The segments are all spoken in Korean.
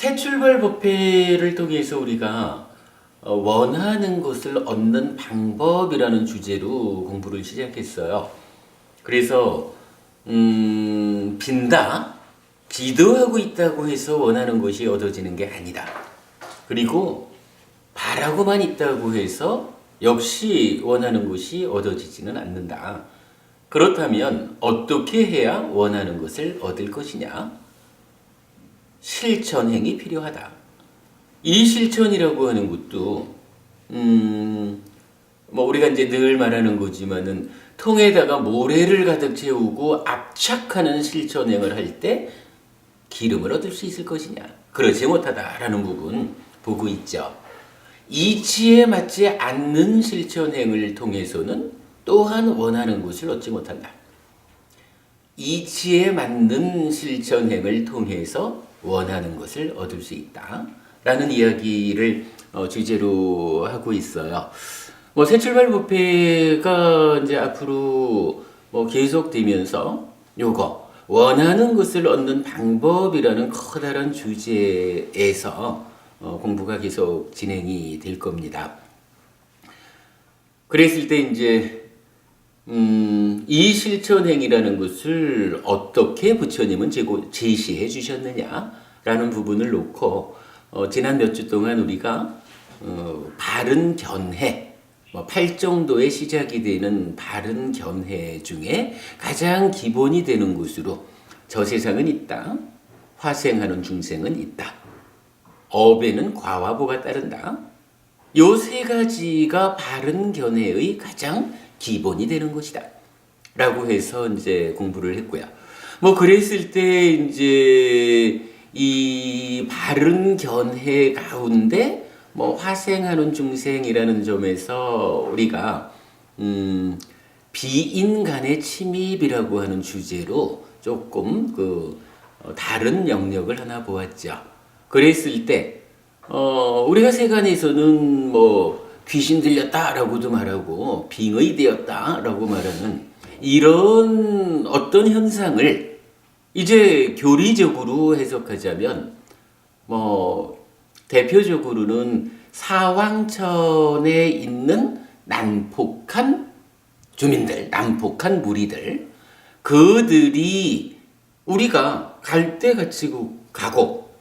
새 출발 법회를 통해서 우리가 원하는 것을 얻는 방법이라는 주제로 공부를 시작했어요. 그래서 빈다, 기도하고 있다고 해서 원하는 것이 얻어지는 게 아니다. 그리고 바라고만 있다고 해서 역시 원하는 것이 얻어지지는 않는다. 그렇다면 어떻게 해야 원하는 것을 얻을 것이냐? 실천행이 필요하다. 이 실천이라고 하는 것도 뭐 우리가 이제 늘 말하는 거지만은 통에다가 모래를 가득 채우고 압착하는 실천행을 할 때 기름을 얻을 수 있을 것이냐? 그렇지 못하다라는 부분 보고 있죠. 이치에 맞지 않는 실천행을 통해서는 또한 원하는 것을 얻지 못한다. 이치에 맞는 실천행을 통해서 원하는 것을 얻을 수 있다. 라는 이야기를 주제로 하고 있어요. 뭐 새 출발 법회가 이제 앞으로 뭐 계속되면서 요거 원하는 것을 얻는 방법이라는 커다란 주제에서 공부가 계속 진행이 될 겁니다. 그랬을 때 이제 이 실천행이라는 것을 어떻게 부처님은 제시해 주셨느냐라는 부분을 놓고 지난 몇 주 동안 우리가 바른 견해, 8정도의 시작이 되는 바른 견해 중에 가장 기본이 되는 것으로 저 세상은 있다, 화생하는 중생은 있다, 업에는 과와 보가 따른다. 요 세 가지가 바른 견해의 가장 기본이 되는 것이다. 라고 해서 이제 공부를 했고요. 뭐 그랬을 때 이제 이 바른 견해 가운데 뭐 화생하는 중생이라는 점에서 우리가 비인간의 침입이라고 하는 주제로 조금 다른 영역을 하나 보았죠. 그랬을 때 우리가 세간에서는 뭐 귀신 들렸다라고도 말하고 빙의 되었다라고 말하는 이런 어떤 현상을 이제 교리적으로 해석하자면 뭐 대표적으로는 사왕천에 있는 난폭한 주민들, 난폭한 무리들, 그들이 우리가 갈 때 같이 가고,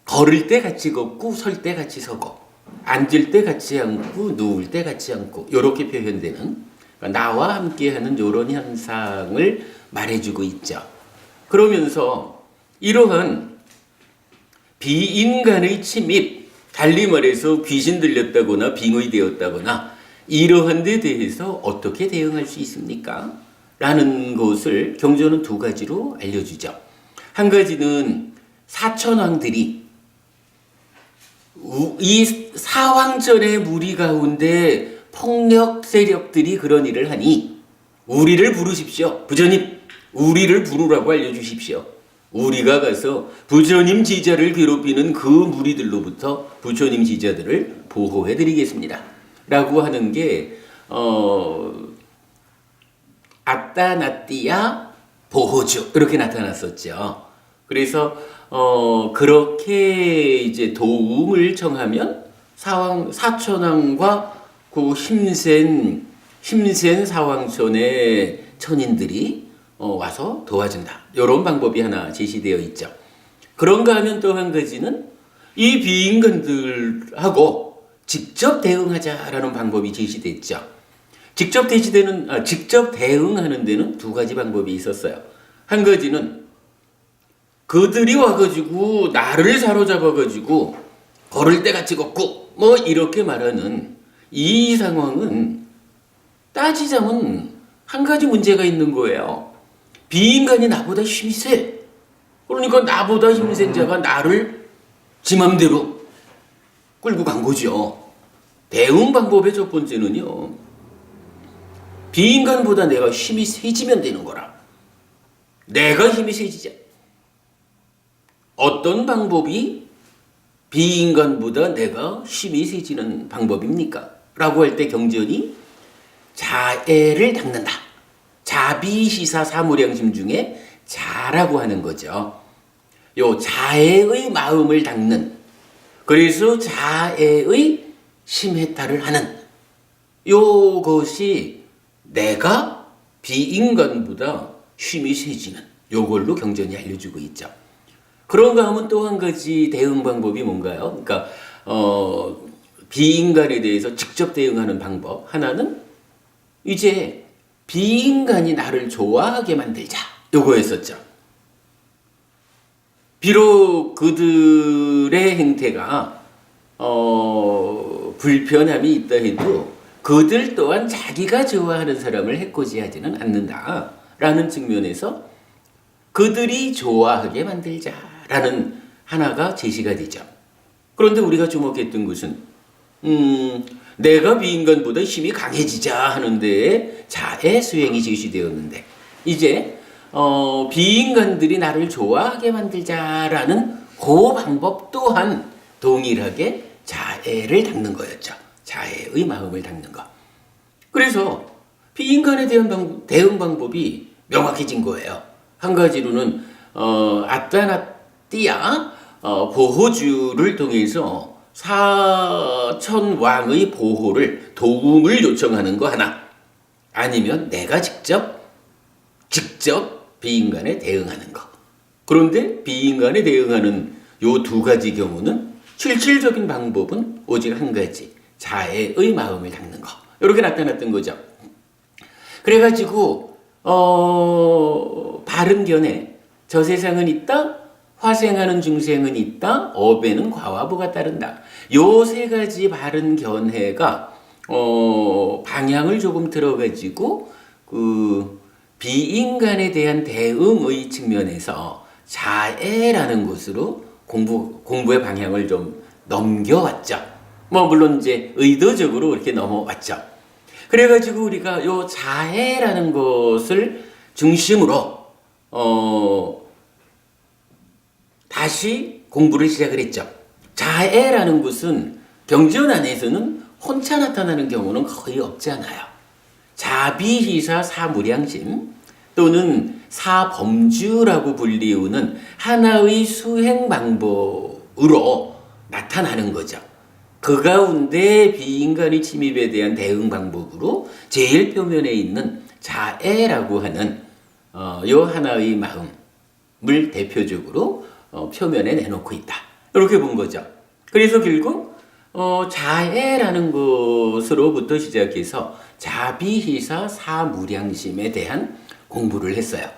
걸을 때 같이 걷고, 설 때 같이 서고, 앉을 때 같이 앉고, 누울 때 같이 앉고, 이렇게 표현되는, 그러니까 나와 함께하는 이런 현상을 말해주고 있죠. 그러면서 이러한 비인간의 침입, 달리 말해서 귀신 들렸다거나 빙의되었다거나 이러한 데 대해서 어떻게 대응할 수 있습니까? 라는 것을 경전은 두 가지로 알려주죠. 한 가지는 사천왕들이 이 사왕전의 무리 가운데 폭력 세력들이 그런 일을 하니 우리를 부르십시오. 부처님, 우리를 부르라고 알려주십시오. 우리가 가서 부처님 지자를 괴롭히는 그 무리들로부터 부처님 지자들을 보호해드리겠습니다. 라고 하는 게 아따나띠야 보호주 이렇게 나타났었죠. 그래서 그렇게 이제 도움을 청하면 사천왕과 그 힘센 사왕천의 천인들이 와서 도와준다. 이런 방법이 하나 제시되어 있죠. 그런가 하면 또 한 가지는 이 비인간들하고 직접 대응하자라는 방법이 제시됐죠. 직접 대응하는 데는 두 가지 방법이 있었어요. 한 가지는 그들이 와가지고 나를 사로잡아가지고 걸을 때 같이 걷고 뭐 이렇게 말하는 이 상황은 따지자면 한 가지 문제가 있는 거예요. 비인간이 나보다 힘이 세. 그러니까 나보다 힘센 자가 나를 지 맘대로 끌고 간 거죠. 대응 방법의 첫 번째는요. 비인간보다 내가 힘이 세지면 되는 거라. 내가 힘이 세지자. 어떤 방법이 비인간보다 내가 힘이 세지는 방법입니까? 라고 할 때 경전이 자애를 닦는다. 자비시사 사무량심 중에 자라고 하는 거죠. 요 자애의 마음을 닦는, 그래서 자애의 심해탈을 하는 요것이 내가 비인간보다 힘이 세지는 요걸로 경전이 알려주고 있죠. 그런가 하면 또 한 가지 대응 방법이 뭔가요? 그러니까 비인간에 대해서 직접 대응하는 방법 하나는 이제 비인간이 나를 좋아하게 만들자 요거였었죠. 비록 그들의 행태가 불편함이 있다 해도 그들 또한 자기가 좋아하는 사람을 해코지하지는 않는다라는 측면에서 그들이 좋아하게 만들자라는 하나가 제시가 되죠. 그런데 우리가 주목했던 것은 내가 비인간보다 힘이 강해지자 하는데 자애 수행이 제시되었는데 이제 비인간들이 나를 좋아하게 만들자라는 그 방법 또한 동일하게 자애를 닦는 거였죠. 자애의 마음을 닦는 것. 그래서 비인간에 대한 대응 방법이 명확해진 거예요. 한 가지로는 아따나띠아 보호주를 통해서 사천왕의 보호를 도움을 요청하는 거 하나, 아니면 내가 직접 비인간에 대응하는 거. 그런데 비인간에 대응하는 요 두 가지 경우는 실질적인 방법은 오직 한 가지, 자애의 마음을 닦는 거. 이렇게 나타났던 거죠. 그래가지고 바른 견해, 저 세상은 있다, 화생하는 중생은 있다, 업에는 과화부가 따른다. 요 세 가지 바른 견해가 방향을 조금 들어가지고 그 비인간에 대한 대응의 측면에서 자애라는 것으로 공부의 방향을 좀 넘겨왔죠. 물론 이제 의도적으로 이렇게 넘어왔죠. 그래가지고 우리가 요 자애라는 것을 중심으로 다시 공부를 시작을 했죠. 자애라는 것은 경전 안에서는 혼자 나타나는 경우는 거의 없잖아요. 자비희사 사무량심 또는 사범주라고 불리우는 하나의 수행 방법으로 나타나는 거죠. 그 가운데 비인간의 침입에 대한 대응 방법으로 제일 표면에 있는 자애라고 하는 요 하나의 마음을 대표적으로 표면에 내놓고 있다. 이렇게 본 거죠. 그래서 결국 자애라는 것으로부터 시작해서 자비희사 사무량심에 대한 공부를 했어요.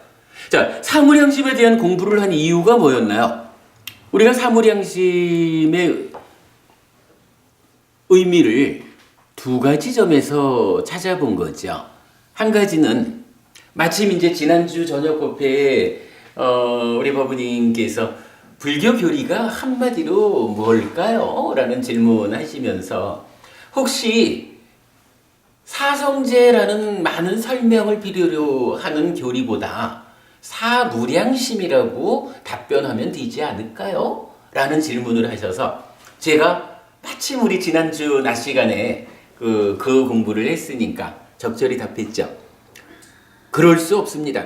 자, 사무량심에 대한 공부를 한 이유가 뭐였나요? 우리가 사무량심의 의미를 두 가지 점에서 찾아본 거죠. 한 가지는 마침 이제 지난주 저녁 법회에 우리 법부님께서 불교 교리가 한마디로 뭘까요? 라는 질문하시면서 혹시 사성제라는 많은 설명을 필요로 하는 교리보다 사무량심이라고 답변하면 되지 않을까요? 라는 질문을 하셔서 제가 마침 우리 지난주 낮 시간에 그 공부를 했으니까 적절히 답했죠. 그럴 수 없습니다.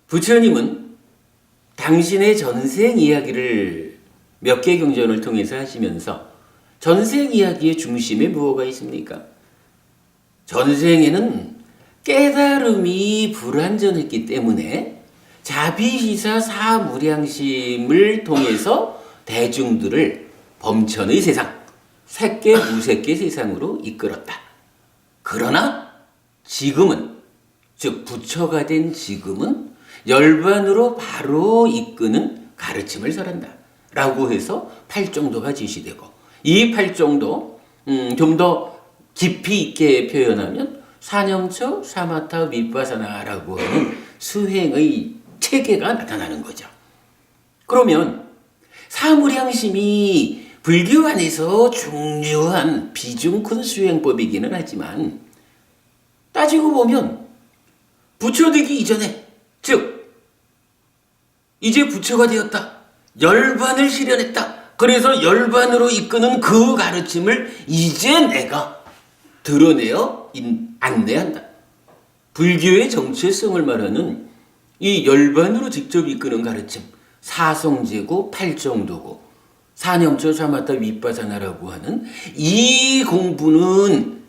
부처님은 당신의 전생 이야기를 몇 개 경전을 통해서 하시면서 전생 이야기의 중심에 무엇가 있습니까? 전생에는 깨달음이 불완전했기 때문에 자비희사 사무량심을 통해서 대중들을 범천의 세상, 색계 무색계 세상으로 이끌었다. 그러나 지금은, 즉 부처가 된 지금은 열반으로 바로 이끄는 가르침을 설한다. 라고 해서 팔정도가 지시되고, 이 팔정도 좀 더 깊이 있게 표현하면 사념처 사마타 윗바사나라고 하는 수행의 체계가 나타나는 거죠. 그러면 사무량심이 불교 안에서 중요한 비중 큰 수행법이기는 하지만 따지고 보면 부처되기 이전에, 즉 이제 부처가 되었다, 열반을 실현했다, 그래서 열반으로 이끄는 그 가르침을 이제 내가 드러내어 안내한다. 불교의 정체성을 말하는 이 열반으로 직접 이끄는 가르침, 사성제고 팔정도고 사념처 사마타 윗바사나라고 하는 이 공부는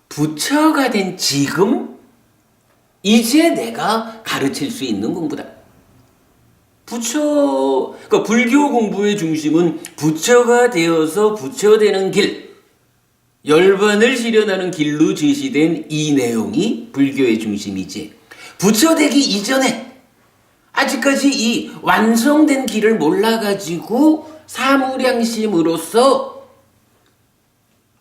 부처가 된 지금 이제 내가 가르칠 수 있는 공부다. 그러니까 불교 공부의 중심은 부처가 되어서 부처 되는 길, 열반을 실현하는 길로 제시된 이 내용이 불교의 중심이지. 부처 되기 이전에 아직까지 이 완성된 길을 몰라가지고 사무량심으로서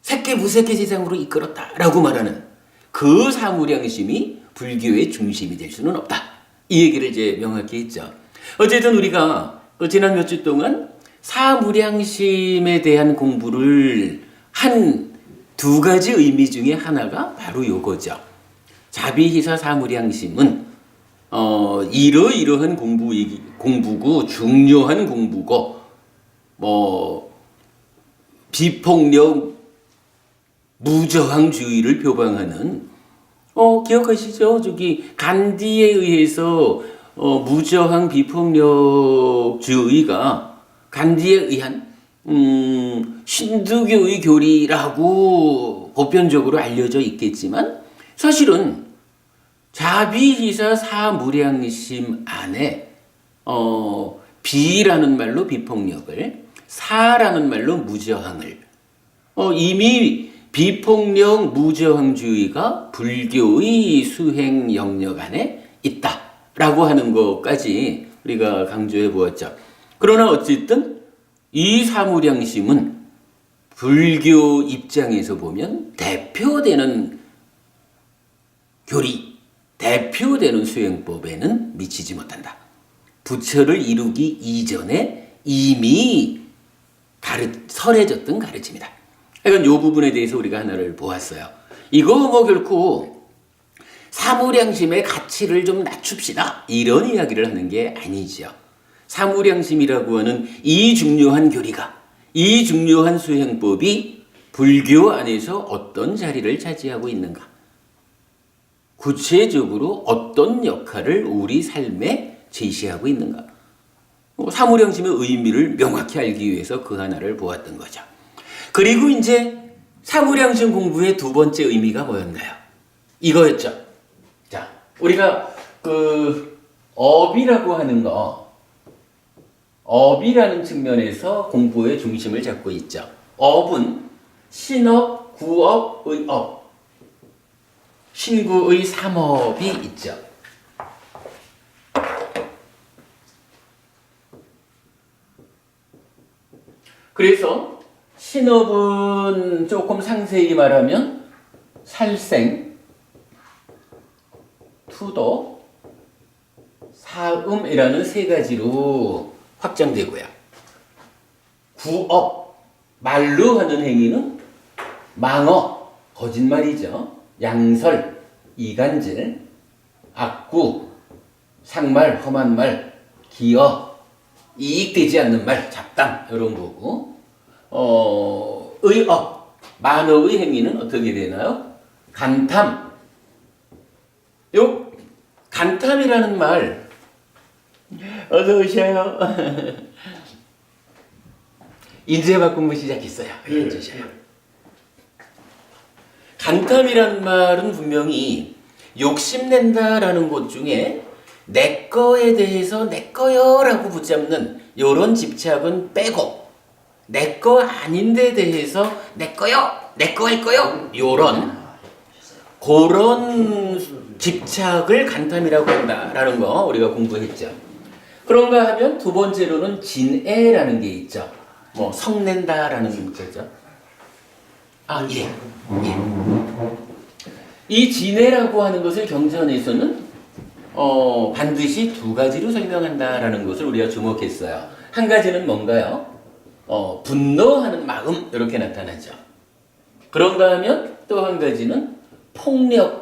색계 무색계 세상으로 이끌었다라고 말하는 그 사무량심이 불교의 중심이 될 수는 없다. 이 얘기를 이제 명확히 했죠. 어쨌든 우리가 지난 몇 주 동안 사무량심에 대한 공부를 한 두 가지 의미 중에 하나가 바로 요거죠. 자비희사 사무량심은 이러이러한 공부고 중요한 공부고 비폭력 무저항주의를 표방하는 기억하시죠? 저기 간디에 의해서 무저항 비폭력주의가 간디에 의한 신두교의 교리라고 보편적으로 알려져 있겠지만 사실은 자비희사 사무량심 안에 비라는 말로 비폭력을, 사라는 말로 무저항을 이미 비폭력 무저항주의가 불교의 수행 영역 안에 있다라고 하는 것까지 우리가 강조해 보았죠. 그러나 어쨌든 이 사무량심은 불교 입장에서 보면 대표되는 교리, 대표되는 수행법에는 미치지 못한다. 부처를 이루기 이전에 이미 설해졌던 가르침이다. 그러니까 이 부분에 대해서 우리가 하나를 보았어요. 이거 결코 사무량심의 가치를 좀 낮춥시다, 이런 이야기를 하는 게 아니죠. 사무량심이라고 하는 이 중요한 교리가, 이 중요한 수행법이 불교 안에서 어떤 자리를 차지하고 있는가, 구체적으로 어떤 역할을 우리 삶에 제시하고 있는가, 사무량심의 의미를 명확히 알기 위해서 그 하나를 보았던 거죠. 그리고 이제 사무량심 공부의 두 번째 의미가 뭐였나요? 이거였죠. 자, 우리가 업이라고 하는 거, 업이라는 측면에서 공부의 중심을 잡고 있죠. 업은 신업, 구업, 의업, 신구의 삼업이 있죠. 그래서 신업은 조금 상세히 말하면 살생, 투도, 사음이라는 세 가지로 확장되고요. 구업, 말로 하는 행위는 망어, 거짓말이죠. 양설, 이간질, 악구, 상말, 험한 말, 기어, 이익되지 않는 말, 잡담, 이런 거고, 의업, 만어의 행위는 어떻게 되나요? 간탐. 요 간탐이라는 말, 어서 오셔요. 인쇄 바꾼 시작했어요. 앉으셔요. 간탐이라는 말은 분명히 욕심낸다라는 것 중에 내 거에 대해서 내 거요라고 붙잡는 요런 집착은 빼고, 내 거 아닌데 대해서 내 거요, 내 거일 거요, 그런 집착을 간탐이라고 한다라는 거 우리가 공부했죠. 그런가 하면 두 번째로는 진애라는 게 있죠. 성낸다라는 거죠. 이 진애라고 하는 것을 경전에서는 반드시 두 가지로 설명한다라는 것을 우리가 주목했어요. 한 가지는 뭔가요? 분노하는 마음, 이렇게 나타나죠. 그런가 하면 또 한 가지는 폭력의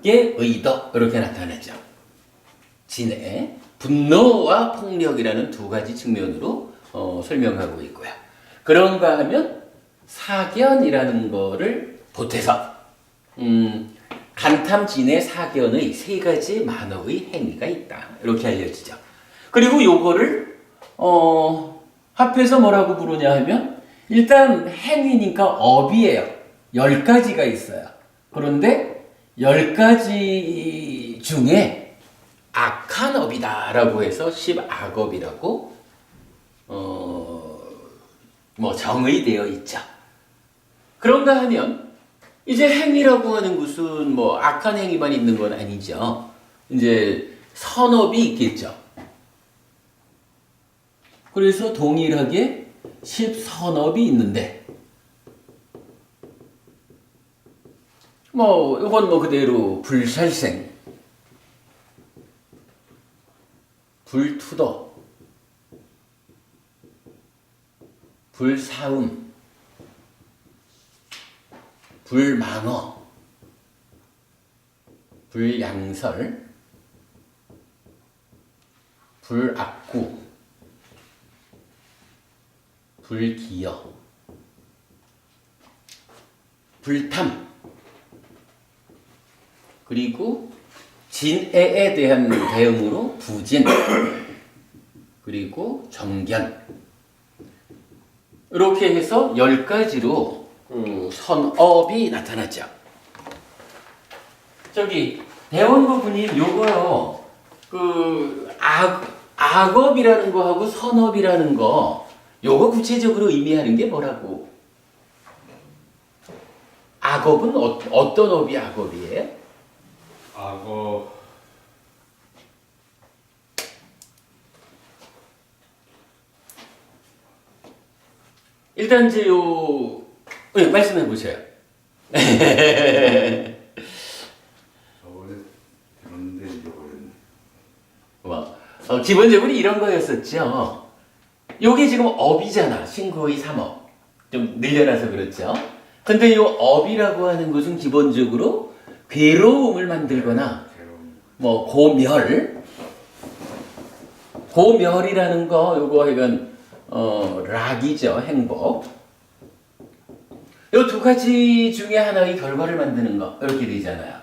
의도, 이렇게 나타나죠. 진애, 분노와 폭력이라는 두 가지 측면으로 설명하고 있고요. 그런가 하면 사견이라는 거를 보태서 간탐진의 사견의 세 가지 만어의 행위가 있다. 이렇게 알려지죠. 그리고 요거를 합해서 뭐라고 부르냐 하면 일단 행위니까 업이에요. 10가지가 있어요. 그런데 10가지 중에 악한 업이다 라고 해서 10악업이라고 정의되어 있죠. 그런가 하면 이제 행위라고 하는 것은 뭐 악한 행위만 있는 건 아니죠. 이제 선업이 있겠죠. 그래서 동일하게 10선업이 있는데 이건 그대로 불살생, 불투도, 불사음, 불망어, 불양설, 불악구, 불기여, 불탐, 그리고 진애에 대한 대응으로 부진, 그리고 정견, 이렇게 해서 10가지로 선업이 나타나죠. 대원부부님 요거요, 악업이라는 거하고 선업이라는 거, 요거 구체적으로 의미하는 게 뭐라고? 악업은 어떤 업이 악업이에요? 악어 일단 이제 말씀해 보세요. 저번에 들었는데 잊어버렸네. 기본적으로 이런 거였었죠. 요게 지금 업이잖아. 신구의 3업. 좀 늘려놔서 그렇죠. 근데 요 업이라고 하는 것은 기본적으로 괴로움을 만들거나 고멸이라는 거 요거 이건 락이죠. 행복. 요 두 가지 중에 하나의 결과를 만드는 거 이렇게 되잖아요.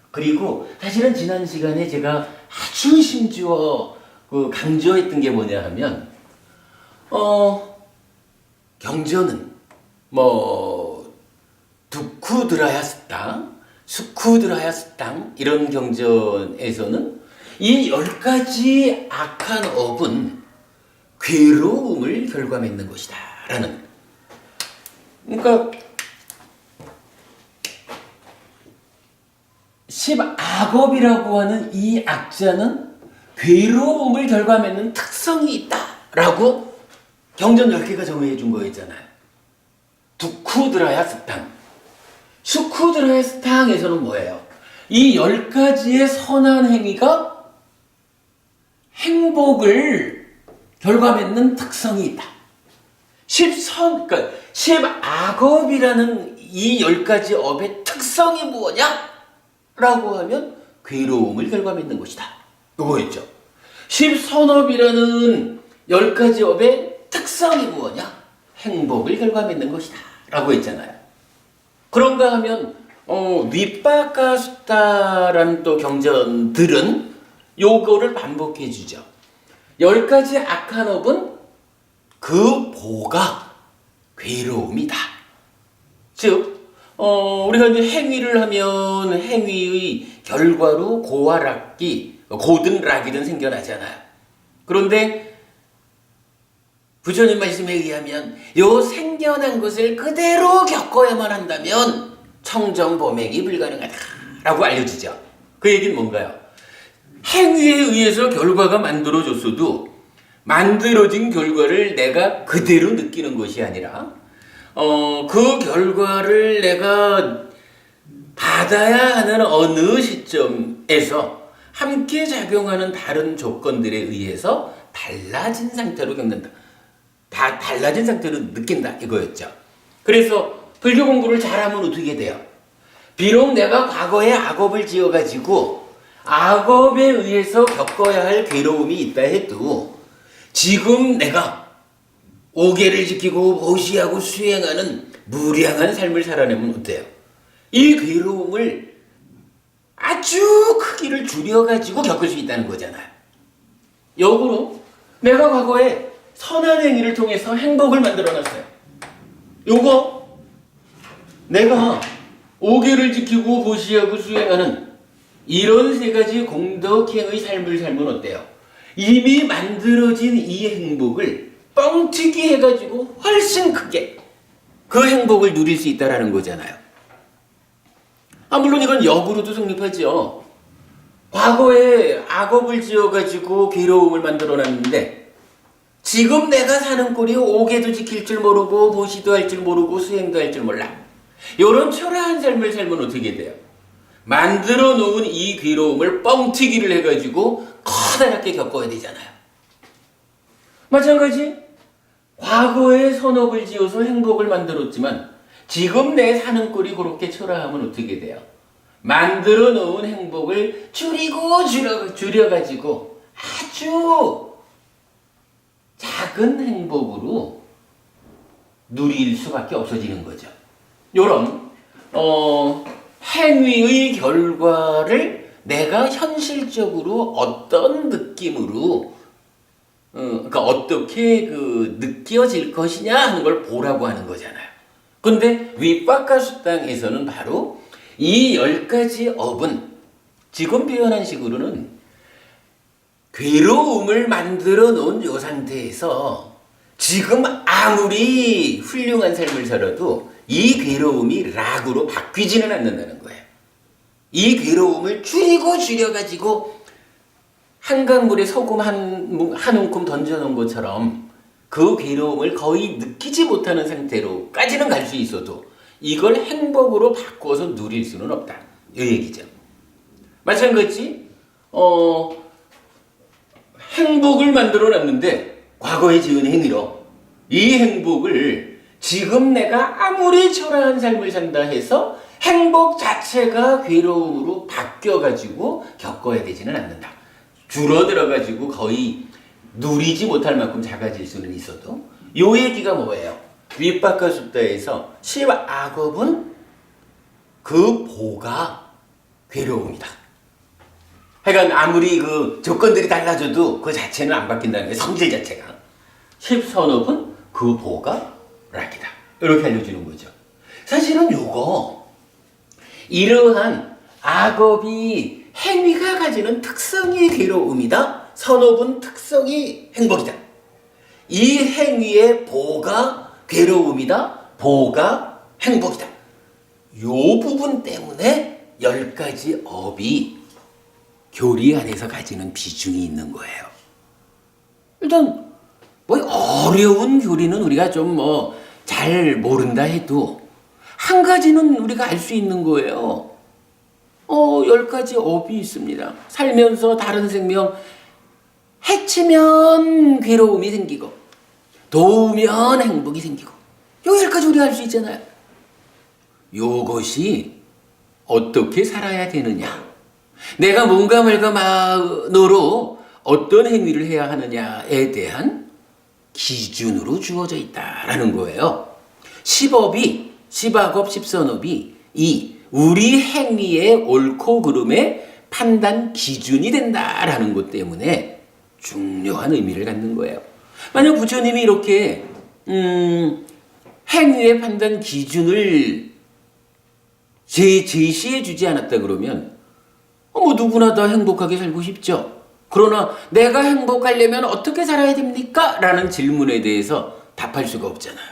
그리고 사실은 지난 시간에 제가 아주 심지어 강조했던 게 뭐냐 하면 경전은 두쿠드라야스탕, 수쿠드라야스탕 이런 경전에서는 이 10가지 악한 업은 괴로움을 결과맺는 것이다 라는, 그러니까 10악업이라고 하는 이 악자는 괴로움을 결과맺는 특성이 있다 라고 경전 10개가 정의해 준 거였잖아요. 두쿠드라야스탕, 수쿠드라야스탕에서는 뭐예요? 이 10가지의 선한 행위가 행복을 결과맺는 특성이 있다. 10악업이라는 이 10가지 업의 특성이 뭐냐? 라고 하면 괴로움을 결과맺는 것이다. 이거였죠. 10선업이라는 10가지 업의 특성이 뭐냐? 행복을 결과맺는 것이다. 라고 했잖아요. 그런가 하면 위빠까수타라는 또 경전들은 요거를 반복해 주죠. 10가지 악한 업은 그 보가 괴로움이다. 즉 우리가 이제 행위를 하면 행위의 결과로 고와 락이 고든 락이든 생겨나잖아요. 그런데 부처님 말씀에 의하면 요 생겨난 것을 그대로 겪어야만 한다면 청정범행이 불가능하다라고 알려지죠. 그 얘기는 뭔가요? 행위에 의해서 결과가 만들어졌어도 만들어진 결과를 내가 그대로 느끼는 것이 아니라 그 결과를 내가 받아야 하는 어느 시점에서 함께 작용하는 다른 조건들에 의해서 달라진 상태로 겪는다. 다 달라진 상태로 느낀다 이거였죠. 그래서 불교 공부를 잘하면 어떻게 돼요? 비록 내가 과거에 악업을 지어가지고 악업에 의해서 겪어야 할 괴로움이 있다 해도 지금 내가 오계를 지키고 보시하고 수행하는 무량한 삶을 살아내면 어때요? 이 괴로움을 아주 크기를 줄여가지고 겪을 수 있다는 거잖아요. 역으로 내가 과거에 선한 행위를 통해서 행복을 만들어놨어요. 요거 내가 5계를 지키고 보시하고 수행하는 이런 세 가지 공덕행의 삶을 살면 어때요? 이미 만들어진 이 행복을 뻥튀기 해가지고 훨씬 크게 그 행복을 누릴 수 있다는 거잖아요. 물론 이건 역으로도 성립하죠. 과거에 악업을 지어가지고 괴로움을 만들어놨는데 지금 내가 사는 꼴이 5계도 지킬 줄 모르고 보시도 할 줄 모르고 수행도 할 줄 몰라. 이런 초라한 삶을 살면 어떻게 돼요? 만들어 놓은 이 괴로움을 뻥튀기를 해가지고 커다랗게 겪어야 되잖아요. 마찬가지 과거에 선업을 지어서 행복을 만들었지만 지금 내 사는 꼴이 그렇게 초라하면 어떻게 돼요? 만들어 놓은 행복을 줄이고 줄여가지고 아주 작은 행복으로 누릴 수밖에 없어지는 거죠. 요런 행위의 결과를 내가 현실적으로 어떤 느낌으로 그러니까 어떻게 느껴질 것이냐 하는 걸 보라고 하는 거잖아요. 근데 위빠까수땅에서는 바로 이 10가지 업은 지금 표현한 식으로는 괴로움을 만들어 놓은 요 상태에서 지금 아무리 훌륭한 삶을 살아도 이 괴로움이 락으로 바뀌지는 않는다는 거예요. 이 괴로움을 줄이고 줄여가지고 한강물에 소금 한 움큼 던져놓은 것처럼 그 괴로움을 거의 느끼지 못하는 상태로까지는 갈 수 있어도 이걸 행복으로 바꿔서 누릴 수는 없다. 이 얘기죠. 마찬가지 행복을 만들어 놨는데 과거에 지은 행위로 이 행복을 지금 내가 아무리 초라한 삶을 산다 해서 행복 자체가 괴로움으로 바뀌어가지고 겪어야 되지는 않는다. 줄어들어가지고 거의 누리지 못할 만큼 작아질 수는 있어도 요 얘기가 뭐예요? 위빠까수다에서 10악업은 그 보가 괴로움이다. 하여간 아무리 그 조건들이 달라져도 그 자체는 안 바뀐다는 거예요. 성질 자체가. 10선업은 그 보가 락이다. 이렇게 알려주는 거죠. 사실은 요거 이러한 악업이 행위가 가지는 특성이 괴로움이다. 선업은 특성이 행복이다. 이 행위의 보가 괴로움이다. 보가 행복이다. 요 부분 때문에 10가지 업이 교리 안에서 가지는 비중이 있는 거예요. 일단 뭐 어려운 교리는 우리가 좀 잘 모른다 해도 한 가지는 우리가 알 수 있는 거예요. 10가지 업이 있습니다. 살면서 다른 생명 해치면 괴로움이 생기고 도우면 행복이 생기고 요 10가지 우리가 알 수 있잖아요. 요것이 어떻게 살아야 되느냐, 내가 뭔가 말가 만으로 어떤 행위를 해야 하느냐에 대한 기준으로 주어져 있다라는 거예요. 10업이 10악업 10선업이 이 우리 행위의 옳고 그름의 판단 기준이 된다라는 것 때문에 중요한 의미를 갖는 거예요. 만약 부처님이 이렇게 행위의 판단 기준을 제시해 주지 않았다 그러면 누구나 다 행복하게 살고 싶죠. 그러나 내가 행복하려면 어떻게 살아야 됩니까? 라는 질문에 대해서 답할 수가 없잖아요.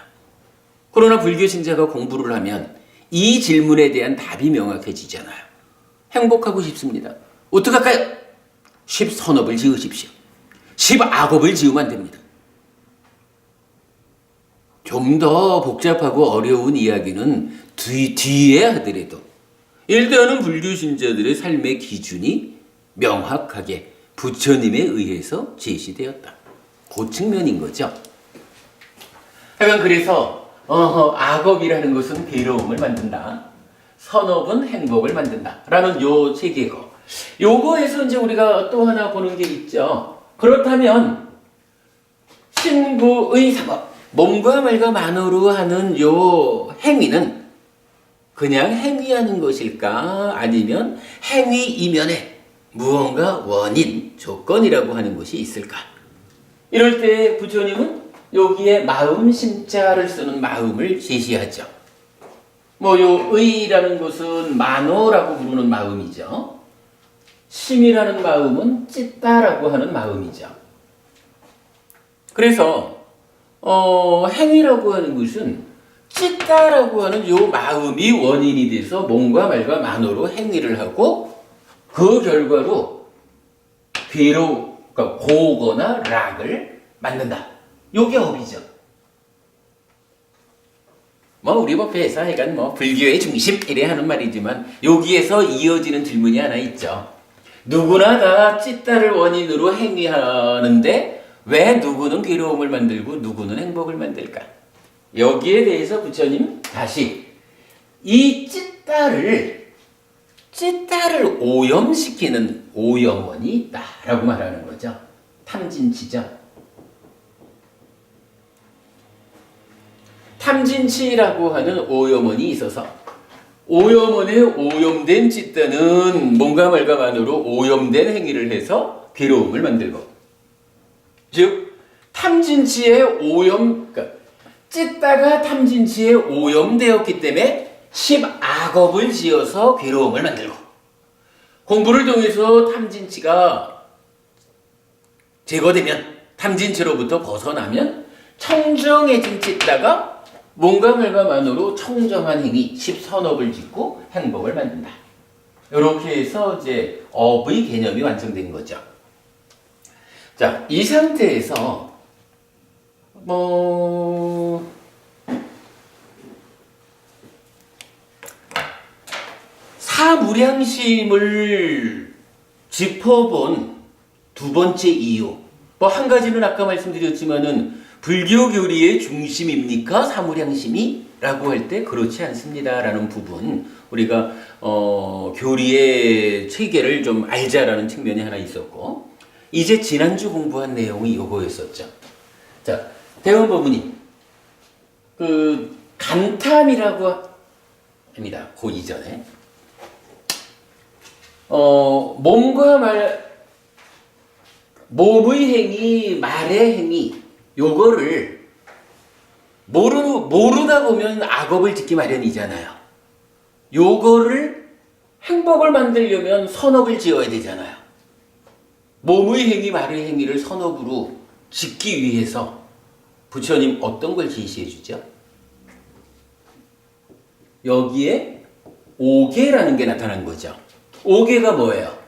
그러나 불교 신자가 공부를 하면 이 질문에 대한 답이 명확해지잖아요. 행복하고 싶습니다. 어떻게 할까요? 10선업을 지으십시오. 10악업을 지으면 안 됩니다. 좀 더 복잡하고 어려운 이야기는 뒤에 하더라도 일단은 불교 신자들의 삶의 기준이 명확하게 부처님에 의해서 제시되었다. 그 측면인 거죠. 하여간 그래서 악업이라는 것은 괴로움을 만든다. 선업은 행복을 만든다. 라는 요 체계고, 요거에서 이제 우리가 또 하나 보는 게 있죠. 그렇다면 신구의 삼업, 몸과 말과 만으로 하는 요 행위는 그냥 행위하는 것일까? 아니면 행위 이면에 무언가 원인, 조건이라고 하는 것이 있을까? 이럴 때 부처님은 여기에 마음 심자를 쓰는 마음을 제시하죠. 요 의라는 것은 만호라고 부르는 마음이죠. 심이라는 마음은 찢다라고 하는 마음이죠. 그래서 행위라고 하는 것은 찢다라고 하는 요 마음이 원인이 돼서 몸과 말과 만호로 행위를 하고 그 결과로 괴로, 그러니까 고거나 락을 만든다. 요게 업이죠. 우리 법회에서 하여간 불교의 중심 이래 하는 말이지만 여기에서 이어지는 질문이 하나 있죠. 누구나 다 찢다를 원인으로 행위하는데 왜 누구는 괴로움을 만들고 누구는 행복을 만들까? 여기에 대해서 부처님 다시 이 찢다를 오염시키는 오염원이 있다라고 말하는 거죠. 탐진치죠. 탐진치라고 하는 오염원이 있어서 오염원에 오염된 찢다는 몸과 말과 만으로 오염된 행위를 해서 괴로움을 만들고, 즉 탐진치의 오염, 그러니까 찢다가 탐진치에 오염되었기 때문에 10악업을 지어서 괴로움을 만들고, 공부를 통해서 탐진치가 제거되면, 탐진치로부터 벗어나면 청정해진 찢다가 몸과 말과 만으로 청정한 행위, 10선업을 짓고 행복을 만든다. 이렇게 해서 이제 업의 개념이 완성된 거죠. 자, 이 상태에서 사무량심을 짚어본 두 번째 이유. 한 가지는 아까 말씀드렸지만은 불교 교리의 중심입니까? 사무량심이? 라고 할 때 그렇지 않습니다. 라는 부분. 우리가 교리의 체계를 좀 알자라는 측면이 하나 있었고, 이제 지난주 공부한 내용이 요거였었죠. 자, 대원법문이 간탐이라고 합니다. 그 이전에 몸과 몸의 행위, 말의 행위, 요거를 모르다 보면 악업을 짓기 마련이잖아요. 요거를 행복을 만들려면 선업을 지어야 되잖아요. 몸의 행위, 말의 행위를 선업으로 짓기 위해서 부처님 어떤 걸 제시해 주죠? 여기에 오계라는 게 나타난 거죠. 오계가 뭐예요?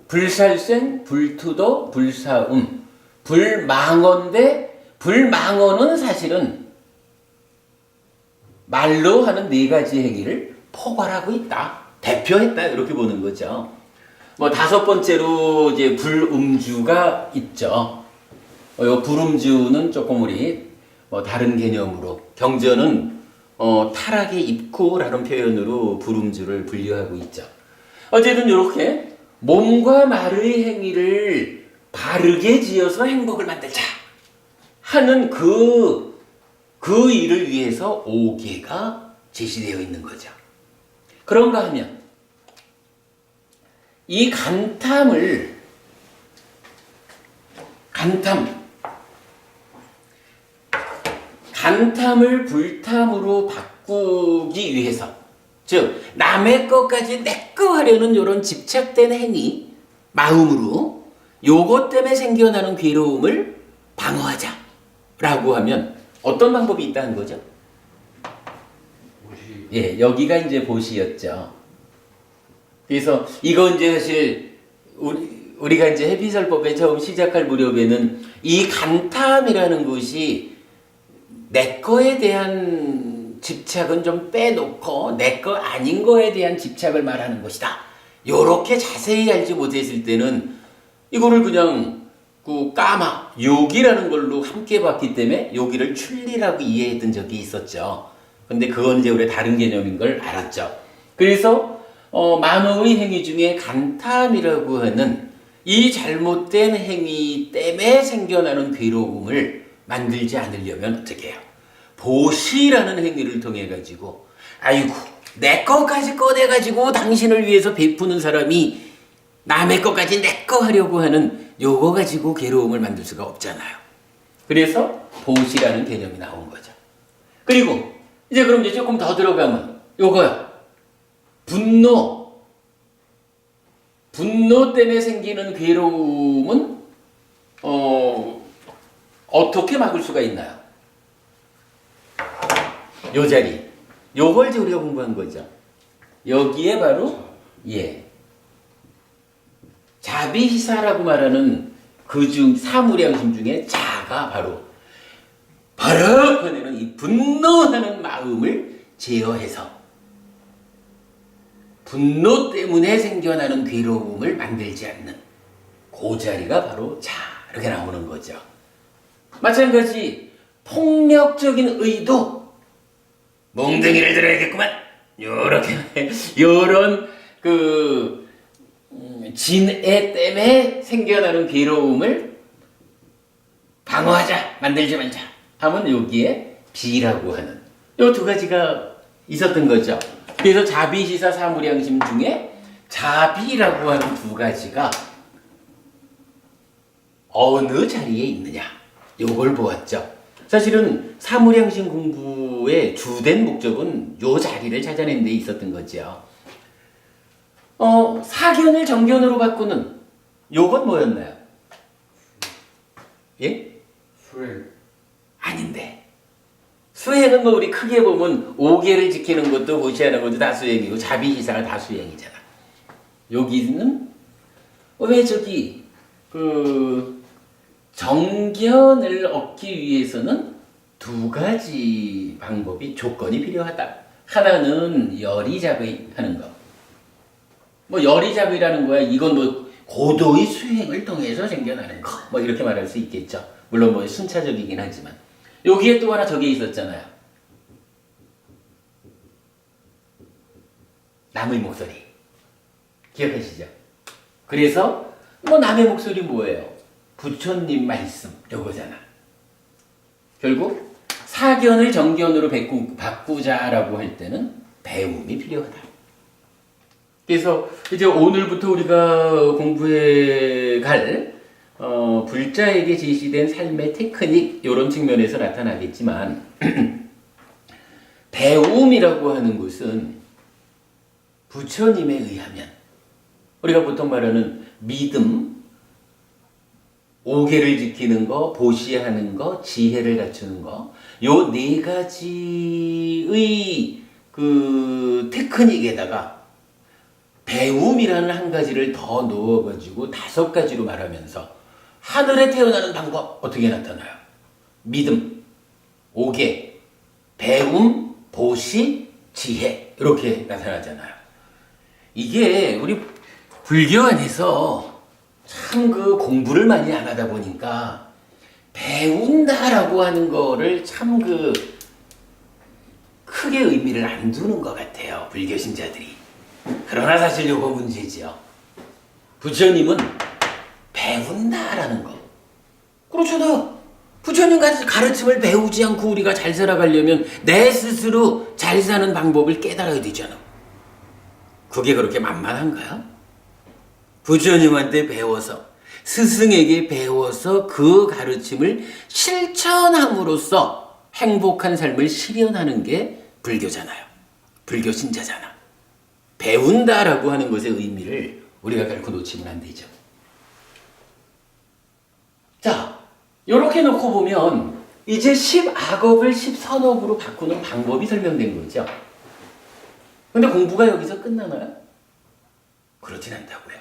불살생, 불투도, 불사음, 불망언데, 불망언은 사실은 말로 하는 네 가지 행위를 포괄하고 있다, 대표했다, 이렇게 보는 거죠. 다섯 번째로 이제 불음주가 있죠. 요 불음주는 조금 우리 다른 개념으로, 경전은 타락의 입구라는 표현으로 불음주를 분류하고 있죠. 어쨌든 이렇게 몸과 말의 행위를 바르게 지어서 행복을 만들자 하는 그 일을 위해서 오계가 제시되어 있는 거죠. 그런가 하면 이 간탐을 불탐으로 바꾸기 위해서, 즉 남의 것까지 내 거 하려는 이런 집착된 행위, 마음으로 요것 때문에 생겨나는 괴로움을 방어하자라고 하면 어떤 방법이 있다는 거죠? 예, 여기가 이제 보시였죠. 그래서 이거 이제 사실 우리가 이제 해피설법에 처음 시작할 무렵에는 이 간탐이라는 것이 내 거에 대한 집착은 좀 빼놓고 내 거 아닌 거에 대한 집착을 말하는 것이다, 요렇게 자세히 알지 못했을 때는 이거를 그냥 까마, 요기라는 걸로 함께 봤기 때문에 요기를 출리라고 이해했던 적이 있었죠. 근데 그건 이제 우리 다른 개념인 걸 알았죠. 그래서 만호의 행위 중에 간탐이라고 하는 이 잘못된 행위 때문에 생겨나는 괴로움을 만들지 않으려면 어떻게 해요? 보시라는 행위를 통해 가지고, 아이고 내 것까지 꺼내가지고 당신을 위해서 베푸는 사람이 남의 것까지 내 거 하려고 하는 요거 가지고 괴로움을 만들 수가 없잖아요. 그래서 보시라는 개념이 나온 거죠. 그리고 이제 그럼 이제 조금 더 들어가면 요거요. 분노 때문에 생기는 괴로움은 어떻게 막을 수가 있나요? 요 자리. 요걸 이제 우리가 공부한 거죠. 여기에 바로 자비시사라고 말하는 그중 사무량심 중에 자가 바로 버럭거리는 이 분노하는 마음을 제어해서 분노 때문에 생겨나는 괴로움을 만들지 않는 그 자리가 바로 자 이렇게 나오는 거죠. 마찬가지 폭력적인 의도 몽둥이를 들어야겠구만 요렇게 요런 진애 때문에 생겨나는 괴로움을 방어하자 만들지 말자 하면 여기에 비라고 하는 요 두 가지가 있었던 거죠. 그래서 자비시사 사무량심 중에 자비라고 하는 두 가지가 어느 자리에 있느냐 요걸 보았죠. 사실은 사무량심 공부의 주된 목적은 요 자리를 찾아낸 데 있었던 거죠. 사견을 정견으로 바꾸는 요건 뭐였나요? 예? 수행. 아닌데. 수행은 뭐 우리 크게 보면 오계를 지키는 것도 보시하는 것도 다 수행이고 자비시사가 다 수행이잖아. 여기는 왜 저기 정견을 얻기 위해서는 두 가지 방법이 조건이 필요하다. 하나는 열의잡의 하는 거. 뭐 열의잡의라는 거야. 이건 뭐 고도의 수행을 통해서 생겨나는 거. 뭐 이렇게 말할 수 있겠죠. 물론 뭐 순차적이긴 하지만. 여기에 또 하나 저게 있었잖아요. 남의 목소리. 기억하시죠? 그래서 뭐 남의 목소리 뭐예요? 부처님 말씀 요거잖아. 결국 사견을 정견으로 바꾸자라고 할 때는 배움이 필요하다. 그래서 이제 오늘부터 우리가 공부해 갈 불자에게 제시된 삶의 테크닉 이런 측면에서 나타나겠지만 배움이라고 하는 것은 부처님에 의하면 우리가 보통 말하는 믿음, 오계를 지키는 거, 보시하는 거, 지혜를 갖추는 거, 요 네 가지의 테크닉에다가 배움이라는 한 가지를 더 넣어가지고 5가지로 말하면서 하늘에 태어나는 방법 어떻게 나타나요? 믿음, 오계, 배움, 보시, 지혜 이렇게 나타나잖아요. 이게 우리 불교 안에서 참 공부를 많이 안 하다 보니까 배운다라고 하는 거를 참 크게 의미를 안 두는 것 같아요. 불교 신자들이. 그러나 사실 요거 문제지요. 부처님은 배운다라는 거. 그렇잖아요. 부처님 가르침을 배우지 않고 우리가 잘 살아가려면 내 스스로 잘 사는 방법을 깨달아야 되잖아. 그게 그렇게 만만한가요? 부처님한테 배워서 스승에게 배워서 그 가르침을 실천함으로써 행복한 삶을 실현하는 게 불교잖아요. 불교 신자잖아. 배운다라고 하는 것의 의미를 우리가 결코 놓치면 안 되죠. 자, 이렇게 놓고 보면 이제 10악업을 10선업으로 바꾸는 방법이 설명된 거죠. 근데 공부가 여기서 끝나나요? 그렇진 않다고요.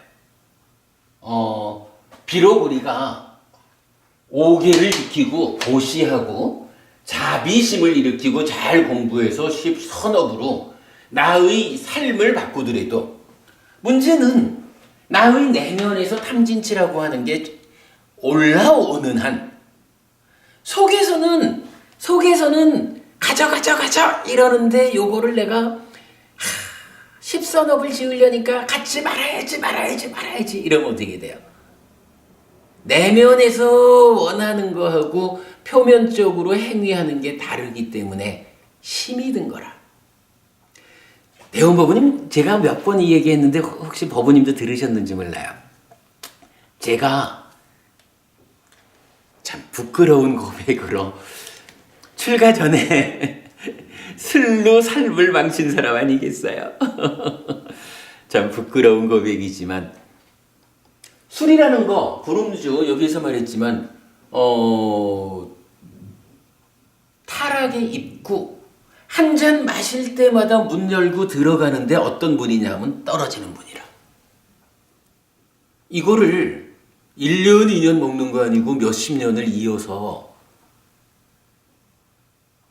비록 우리가 오계를 지키고 보시하고 자비심을 일으키고 잘 공부해서 10선업으로 나의 삶을 바꾸더라도 문제는 나의 내면에서 탐진치라고 하는 게 올라오는 한 속에서는 가져 이러는데 요거를 내가 10선업을 지으려니까 갖지 말아야지 이러면 어떻게 돼요? 내면에서 원하는 거하고 표면적으로 행위하는 게 다르기 때문에 힘이 든 거라. 대원 법원님, 제가 몇 번 이 얘기했는데 혹시 법원님도 들으셨는지 몰라요. 제가 참 부끄러운 고백으로 출가 전에 술로 삶을 망친 사람 아니겠어요? 참 부끄러운 고백이지만 술이라는 거, 구름주 여기서 말했지만 타락의 입구, 한 잔 마실 때마다 문 열고 들어가는데 어떤 분이냐면 떨어지는 분이라. 이거를 1년, 2년 먹는 거 아니고 몇십 년을 이어서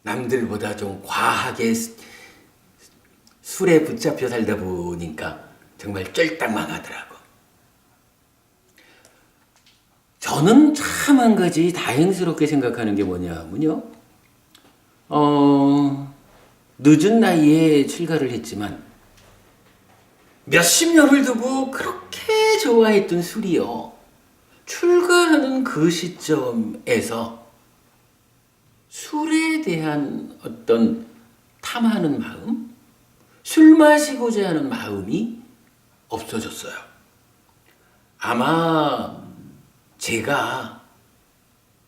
남들보다 좀 과하게 술에 붙잡혀 살다 보니까 정말 쫄딱망하더라고. 저는 참 한 가지 다행스럽게 생각하는 게 뭐냐면요. 늦은 나이에 출가를 했지만 몇십 년을 두고 그렇게 좋아했던 술이요. 출가하는 그 시점에서 술에 대한 어떤 탐하는 마음, 술 마시고자 하는 마음이 없어졌어요. 아마 제가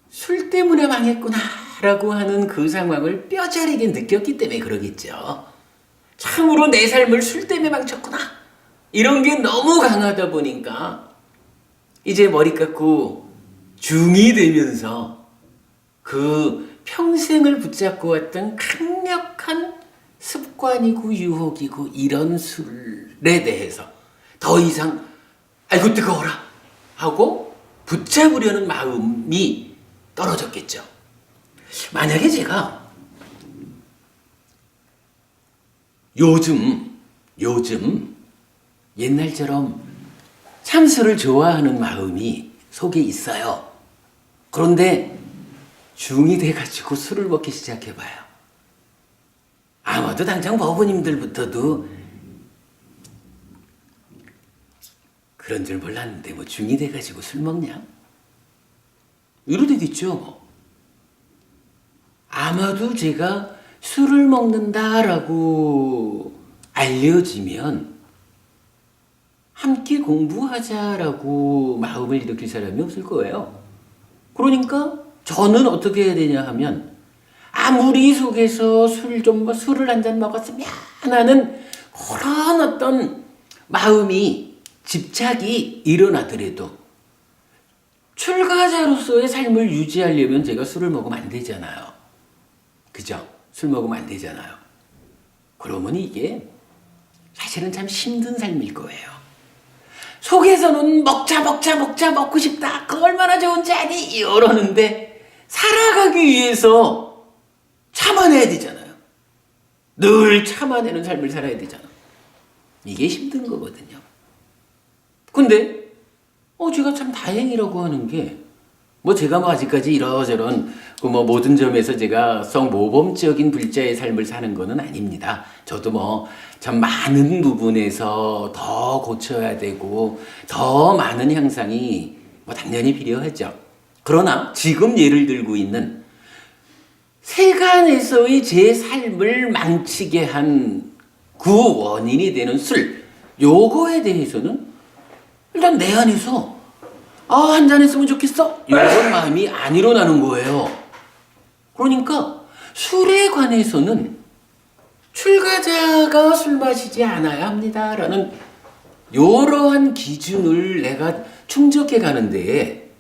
술 때문에 망했구나라고 하는 그 상황을 뼈저리게 느꼈기 때문에 그러겠죠. 참으로 내 삶을 술 때문에 망쳤구나. 이런 게 너무 강하다 보니까 이제 머리 깎고 중이 되면서 그 평생을 붙잡고 왔던 강력한 습관이고 유혹이고 이런 술에 대해서 더 이상 아이고 뜨거워라 하고 붙잡으려는 마음이 떨어졌겠죠. 만약에 제가 요즘 옛날처럼 참술을 좋아하는 마음이 속에 있어요. 그런데 중이 돼가지고 술을 먹기 시작해봐요. 아마도 당장 법원님들부터도 그런 줄 몰랐는데 뭐 중이 돼가지고 술 먹냐? 이러되겠죠. 아마도 제가 술을 먹는다라고 알려지면 함께 공부하자라고 마음을 일으킬 사람이 없을 거예요. 그러니까 저는 어떻게 해야 되냐 하면 아무리 속에서 술을 한 잔 먹었으면 하는 그런 어떤 마음이 집착이 일어나더라도 출가자로서의 삶을 유지하려면 제가 술을 먹으면 안 되잖아요. 그죠? 술 먹으면 안 되잖아요. 그러면 이게 사실은 참 힘든 삶일 거예요. 속에서는 먹자 먹고 싶다. 그거 얼마나 좋은지 아니? 이러는데 살아가기 위해서 참아내야 되잖아요. 늘 참아내는 삶을 살아야 되잖아. 이게 힘든 거거든요. 근데 제가 참 다행이라고 하는 게 제가 아직까지 이러저런 모든 점에서 제가 썩 모범적인 불자의 삶을 사는 거는 아닙니다. 저도 참 많은 부분에서 더 고쳐야 되고 더 많은 향상이 당연히 필요하죠. 그러나 지금 예를 들고 있는 세간에서의 제 삶을 망치게 한 그 원인이 되는 술, 요거에 대해서는 일단 내 안에서 한 잔 했으면 좋겠어 이런 마음이 안 일어나는 거예요. 그러니까 술에 관해서는 출가자가 술 마시지 않아야 합니다라는 이러한 기준을 내가 충족해 가는데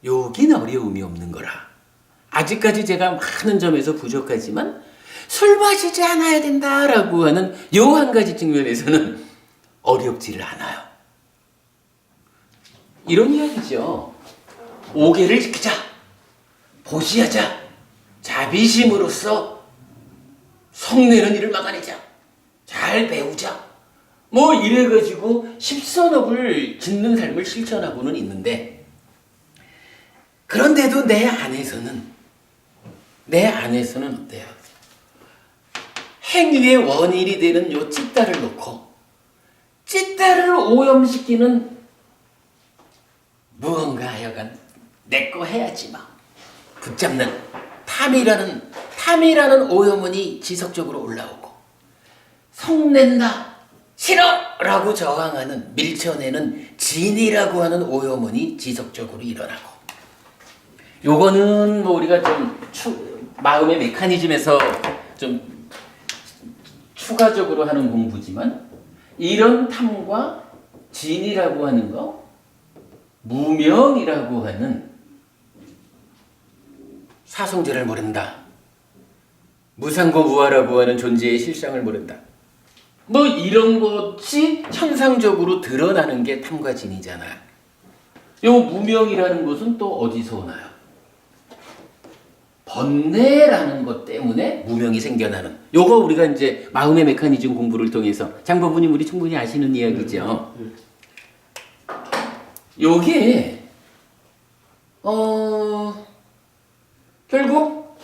여긴 어려움이 없는 거라. 아직까지 제가 많은 점에서 부족하지만 술 마시지 않아야 된다라고 하는 요 한 가지 측면에서는 어렵지를 않아요. 이런 이야기죠. 오계를 지키자, 보시하자, 자비심으로써 성내는 일을 막아내자, 잘 배우자, 이래가지고 십선업을 짓는 삶을 실천하고는 있는데, 그런데도 내 안에서는 어때요? 행위의 원인이 되는 요 찌따를 놓고 찌따를 오염시키는 무언가 하여간 내 거 해야지 붙잡는 탐이라는 오염원이 지속적으로 올라오고 성낸다, 싫어라고 저항하는 밀쳐내는 진이라고 하는 오염원이 지속적으로 일어나고, 요거는 뭐 우리가 좀 마음의 메커니즘에서 좀 추가적으로 하는 공부지만, 이런 탐과 진이라고 하는 거, 무명이라고 하는 사성제를 모른다, 무상고무화라고 하는 존재의 실상을 모른다, 뭐 이런 것이 현상적으로 드러나는 게 탐과 진이잖아요. 요 무명이라는 것은 또 어디서 오나요? 번뇌라는 것 때문에 무명이 생겨나는, 요거 우리가 이제 마음의 메커니즘 공부를 통해서 장법부님 우리 충분히 아시는 이야기죠. 요게 결국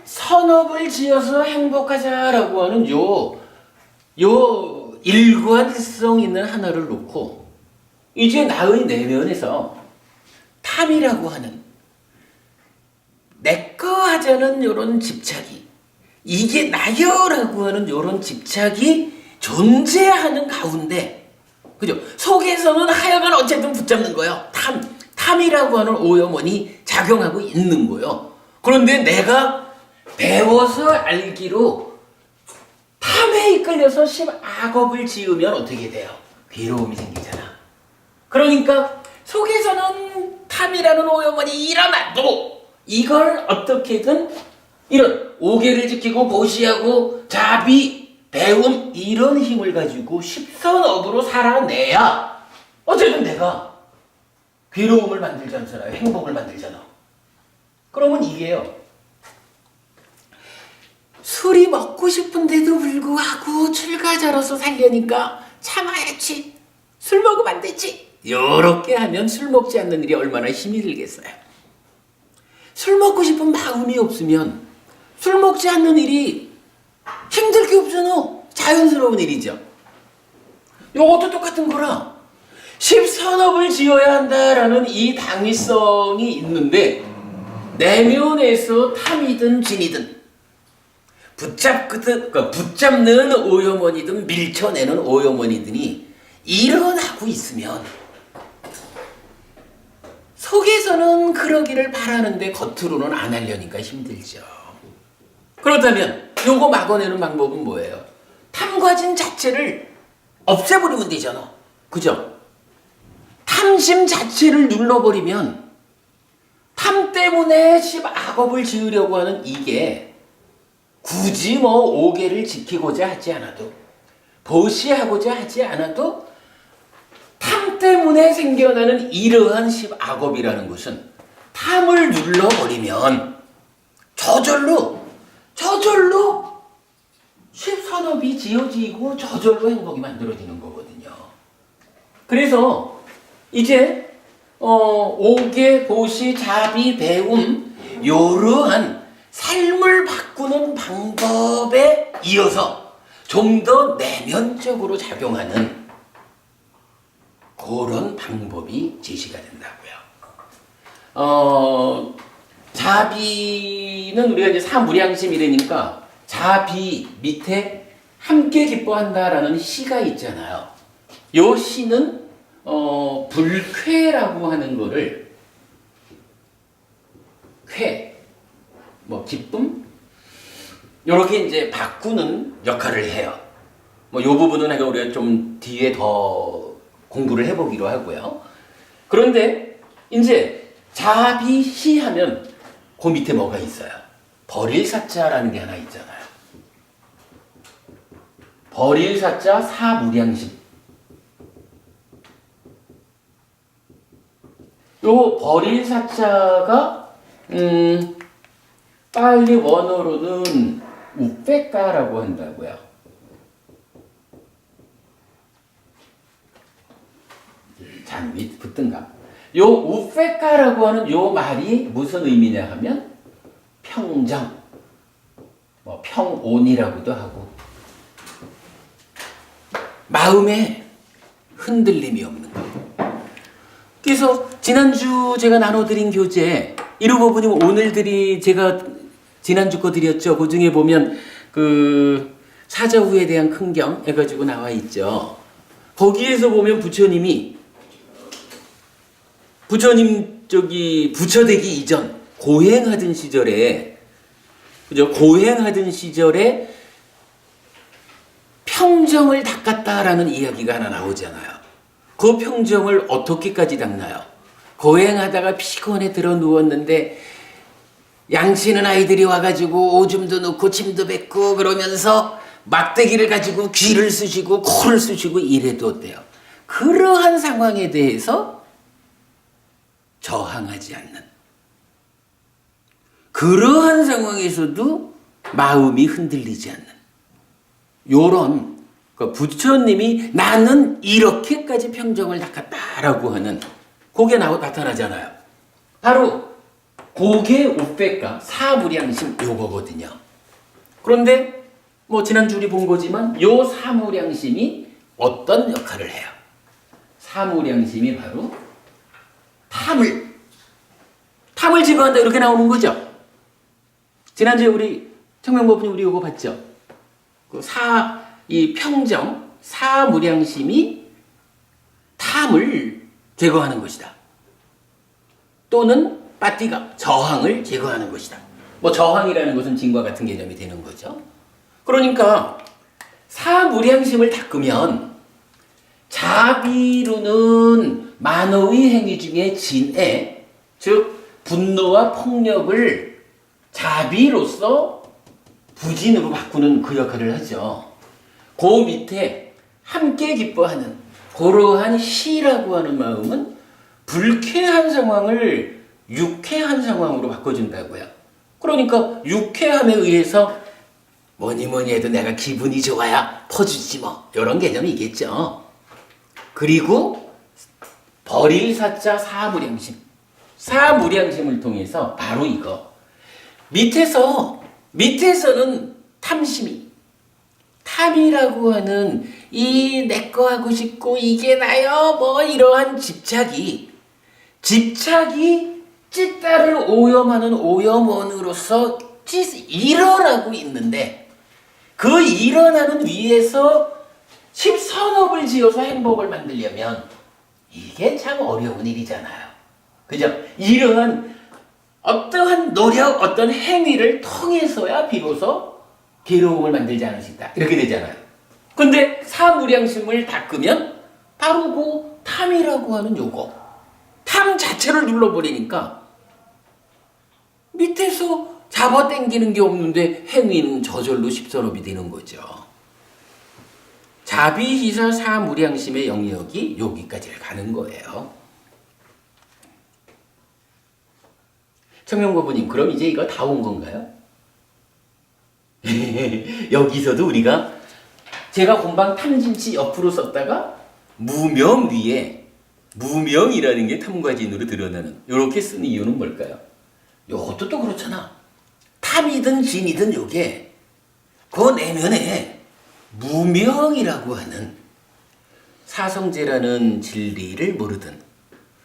선업을 지어서 행복하자라고 하는 요 일관성 있는 하나를 놓고, 이제 나의 내면에서 탐이라고 하는 내꺼 하자는 요런 집착이, 이게 나여라고 하는 요런 집착이 존재하는 가운데, 그죠? 속에서는 하여간 어쨌든 붙잡는 거예요. 탐이라고 하는 오염원이 작용하고 있는 거예요. 그런데 내가 배워서 알기로 탐에 이끌려서 악업을 지으면 어떻게 돼요? 괴로움이 생기잖아. 그러니까 속에서는 탐이라는 오염원이 일어나도 이걸 어떻게든 이런 오계를 지키고 보시하고 자비, 배움 이런 힘을 가지고 십선업으로 살아내야 어쨌든 내가 괴로움을 만들지 않잖아요. 행복을 만들잖아. 그러면 이게요, 술이 먹고 싶은데도 불구하고 출가자로서 살려니까 참아야지, 술 먹으면 안 되지, 요렇게 하면 술 먹지 않는 일이 얼마나 힘이 들겠어요. 술 먹고 싶은 마음이 없으면 술 먹지 않는 일이 힘들 게 없잖아. 자연스러운 일이죠. 요것도 똑같은 거라. 십선업을 지어야 한다라는 이 당위성이 있는데, 내면에서 탐이든 진이든 붙잡는 오염원이든 밀쳐내는 오염원이든이 일어나고 있으면 속에서는 그러기를 바라는데 겉으로는 안 하려니까 힘들죠. 그렇다면 요거 막아내는 방법은 뭐예요? 탐과 진 자체를 없애버리면 되잖아. 그죠? 탐심 자체를 눌러버리면 탐 때문에 악업을 지으려고 하는 이게 굳이 뭐 오계를 지키고자 하지 않아도, 보시하고자 하지 않아도 탐 때문에 생겨나는 이러한 악업이라는 것은 탐을 눌러버리면 저절로 십선업이 지어지고 저절로 행복이 만들어지는 거거든요. 그래서 이제 오계, 보시, 자비, 배움 이러한 삶을 바꾸는 방법에 이어서 좀 더 내면적으로 작용하는 그런 방법이 제시가 된다고요. 자비는 우리가 이제 사무량심이라니까 자비 밑에 함께 기뻐한다라는 시가 있잖아요. 요 시는 불쾌라고 하는 거를 기쁨 요렇게 이제 바꾸는 역할을 해요. 요 부분은 우리가 좀 뒤에 더 공부를 해보기로 하고요. 그런데 이제 자비시 하면 그 밑에 뭐가 있어요? 버릴사자라는 게 하나 있잖아요. 버릴사자 사무량심. 요 버릴사자가 빨리 원어로는 우페까라고 한다고요. 밑 붙든가. 요 우페까라고 하는 요 말이 무슨 의미냐 하면 평정, 평온이라고도 하고 마음에 흔들림이 없는 거. 그래서 지난주 제가 나눠드린 교재 이러고 보니 오늘들이 제가 지난주 거 드렸죠. 그 중에 보면 사자후에 대한 큰경 해가지고 나와 있죠. 거기에서 보면 부처님 부처되기 이전 고행하던 시절에, 그죠? 고행하던 시절에 평정을 닦았다라는 이야기가 하나 나오잖아요. 그 평정을 어떻게까지 닦나요? 고행하다가 피곤해 들어 누웠는데 양치는 아이들이 와가지고 오줌도 넣고 침도 뱉고 그러면서 막대기를 가지고 귀를 쑤시고 코를 쑤시고 이래도 어때요? 그러한 상황에 대해서 저항하지 않는, 그러한 상황에서도 마음이 흔들리지 않는 요런, 그러니까 부처님이 나는 이렇게까지 평정을 닦았다라고 하는 그게 나타나잖아요. 바로 고개 우백과 사무량심 요거거든요. 그런데 뭐 지난주 우리 본 거지만 요 사무량심이 어떤 역할을 해요? 사무량심이 바로 탐을 제거한다 이렇게 나오는 거죠. 지난주에 우리 청명법님 우리 요거 봤죠? 이 평정, 사무량심이 탐을 제거하는 것이다. 또는 빠띠가 저항을 제거하는 것이다. 뭐 저항이라는 것은 진과 같은 개념이 되는 거죠. 그러니까 사무량심을 닦으면 자비로는 만호의 행위 중에 진애, 즉 분노와 폭력을 자비로서 부진으로 바꾸는 그 역할을 하죠. 그 밑에 함께 기뻐하는 그러한 시라고 하는 마음은 불쾌한 상황을 유쾌한 상황으로 바꿔준다고요. 그러니까 유쾌함에 의해서 뭐니 해도 내가 기분이 좋아야 퍼주지 뭐 이런 개념이겠죠. 그리고 버릴 사자 사무량심, 사무량심을 통해서 바로 이거 밑에서는 탐이라고 하는 이 내 거 하고 싶고 이게 나요 뭐 이러한 집착이 찌따를 오염하는 오염원으로서 일어나고 있는데 그 일어나는 위에서 십선업을 지어서 행복을 만들려면 이게 참 어려운 일이잖아요. 그죠? 이러한 어떠한 노력, 어떤 행위를 통해서야 비로소 괴로움을 만들지 않을 수 있다. 이렇게 되잖아요. 근데 사무량심을 닦으면 바로 그 탐이라고 하는 요거, 탐 자체를 눌러버리니까 밑에서 잡아당기는 게 없는데 행위는 저절로 십선업이 되는 거죠. 자비희사 사무량심의 영역이 여기까지 가는 거예요. 청명고부님, 그럼 이제 이거 다 온 건가요? 여기서도 우리가 제가 본방 탐진치 옆으로 썼다가 무명 위에 무명이라는 게 탐과진으로 드러나는 이렇게 쓴 이유는 뭘까요? 요것도 또 그렇잖아. 탐이든 진이든 요게 그 내면에 무명이라고 하는 사성제라는 진리를 모르든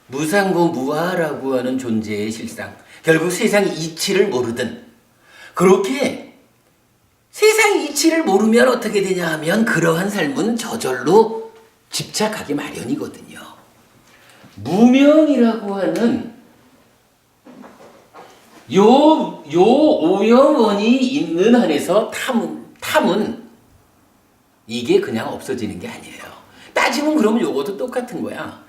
무상고 무아라고 하는 존재의 실상, 결국 세상 이치를 모르든 그렇게 세상 이치를 모르면 어떻게 되냐 하면 그러한 삶은 저절로 집착하기 마련이거든요. 무명이라고 하는 요 오염원이 있는 한에서 탐은 이게 그냥 없어지는 게 아니에요. 따지면 그러면 요것도 똑같은 거야.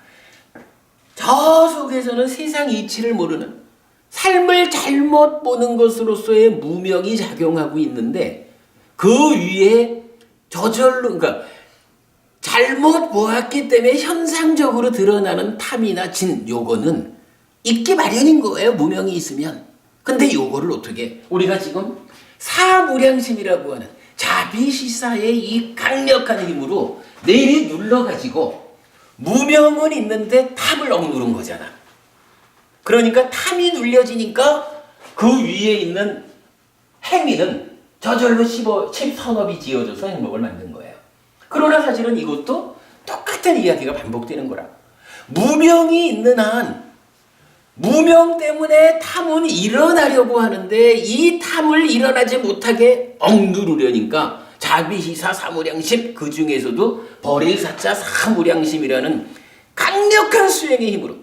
저 속에서는 세상 이치를 모르는 삶을 잘못 보는 것으로서의 무명이 작용하고 있는데 그 위에 저절로, 그러니까 잘못 보았기 때문에 현상적으로 드러나는 탐이나 진, 요거는 있기 마련인 거예요. 무명이 있으면. 근데 요거를 어떻게, 우리가 지금 사무량심이라고 하는 자비시사의 이 강력한 힘으로 내리 눌러가지고 무명은 있는데 탐을 억누른 거잖아. 그러니까 탐이 눌려지니까 그 위에 있는 행위는 저절로 십선업이 지어져서 행복을 만든 거예요. 그러나 사실은 이것도 똑같은 이야기가 반복되는 거라. 무명이 있는 한 무명 때문에 탐은 일어나려고 하는데 이 탐을 일어나지 못하게 억누르려니까 사비시사 사무량심, 그 중에서도 벌일사자 사무량심이라는 강력한 수행의 힘으로,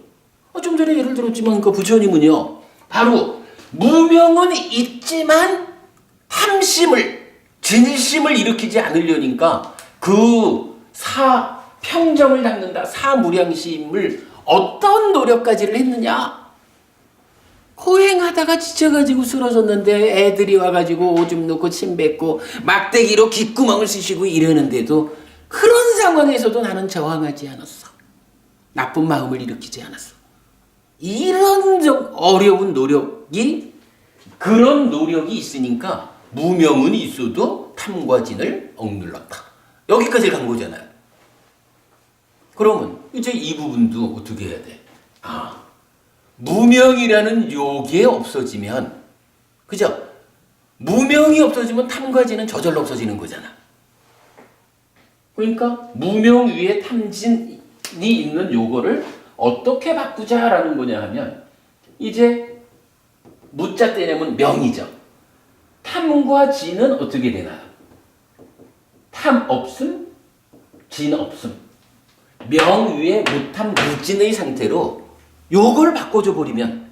좀 전에 예를 들었지만 그 부처님은요, 바로 무명은 있지만 탐심을, 진심을 일으키지 않으려니까 그 사평정을 닦는다, 사무량심을 어떤 노력까지를 했느냐? 호행하다가 지쳐가지고 쓰러졌는데 애들이 와가지고 오줌 넣고 침 뱉고 막대기로 귓구멍을 쑤시고 이러는데도 그런 상황에서도 나는 저항하지 않았어. 나쁜 마음을 일으키지 않았어. 이런 어려운 노력이, 그런 노력이 있으니까 무명은 있어도 탐과 진을 억눌렀다. 여기까지 간 거잖아요. 그러면 이제 이 부분도 어떻게 해야 돼? 무명이라는 요게 없어지면, 그죠? 무명이 없어지면 탐과 진은 저절로 없어지는 거잖아. 그러니까 무명 위에 탐진이 있는 요거를 어떻게 바꾸자라는 거냐 하면, 이제 무자 떼내면 명이죠. 탐과 진은 어떻게 되나요? 탐 없음, 진 없음. 명 위에 무탐 무진의 상태로 요걸 바꿔줘 버리면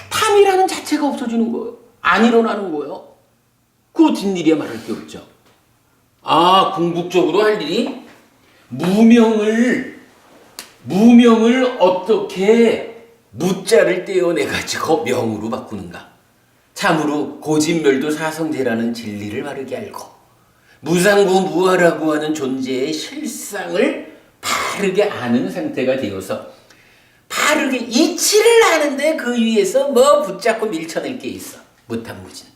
탐이라는 자체가 없어지는 거예요. 안 일어나는 거예요. 그 뒷일이야 말할 게 없죠. 궁극적으로 할 일이 무명을 어떻게 무자를 떼어내가지고 명으로 바꾸는가. 참으로 고진멸도 사성제라는 진리를 바르게 알고 무상고무하라고 하는 존재의 실상을 바르게 아는 상태가 되어서 바르게 이치를 하는데 그 위에서 뭐 붙잡고 밀쳐낼 게 있어. 무탐무진.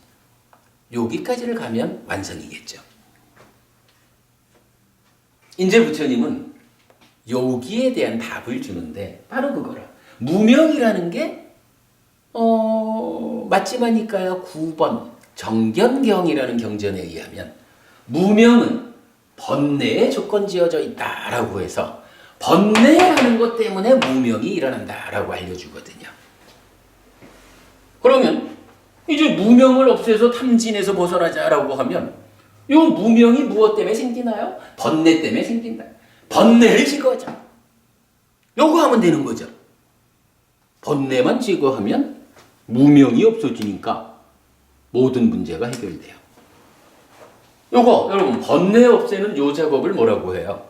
여기까지를 가면 완성이겠죠. 이제 부처님은 여기에 대한 답을 주는데 바로 그거라. 무명이라는 게 맞지마니까요. 9번 정견경이라는 경전에 의하면 무명은 번뇌에 조건지어져 있다라고 해서 번뇌하는 것 때문에 무명이 일어난다라고 알려주거든요. 그러면 이제 무명을 없애서 탐진에서 벗어나자라고 하면 이 무명이 무엇 때문에 생기나요? 번뇌 때문에 생긴다. 번뇌를 제거하자. 요거 하면 되는 거죠. 번뇌만 제거하면 무명이 없어지니까 모든 문제가 해결돼요. 요거 여러분 번뇌 없애는 요 작업을 뭐라고 해요?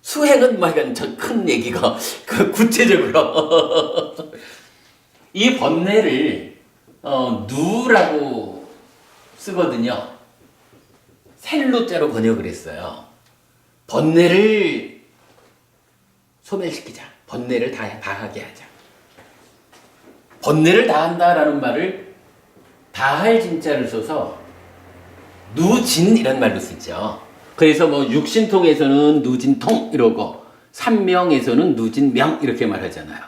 수행은 막 큰 얘기가 구체적으로 이 번뇌를 누라고 쓰거든요. 셀로자로 번역을 했어요. 번뇌를 소멸시키자. 번뇌를 다하게 하자. 번뇌를 다한다라는 말을 다할 진자를 써서 누진이라는 말로 쓰죠. 그래서 뭐 육신통에서는 누진통 이러고 삼명에서는 누진명 이렇게 말하잖아요.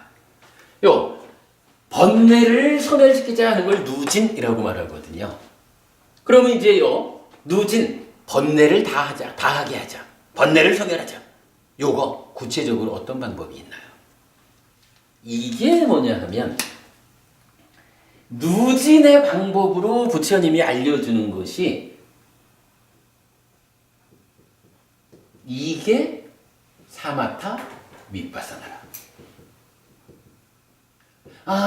요 번뇌를 소멸시키자 하는 걸 누진이라고 말하거든요. 그러면 이제 누진 번뇌를 다하게 하자. 번뇌를 소멸하자. 요거 구체적으로 어떤 방법이 있나요? 이게 뭐냐 하면 누진의 방법으로 부처님이 알려주는 것이 이게 사마타 윗바사나라.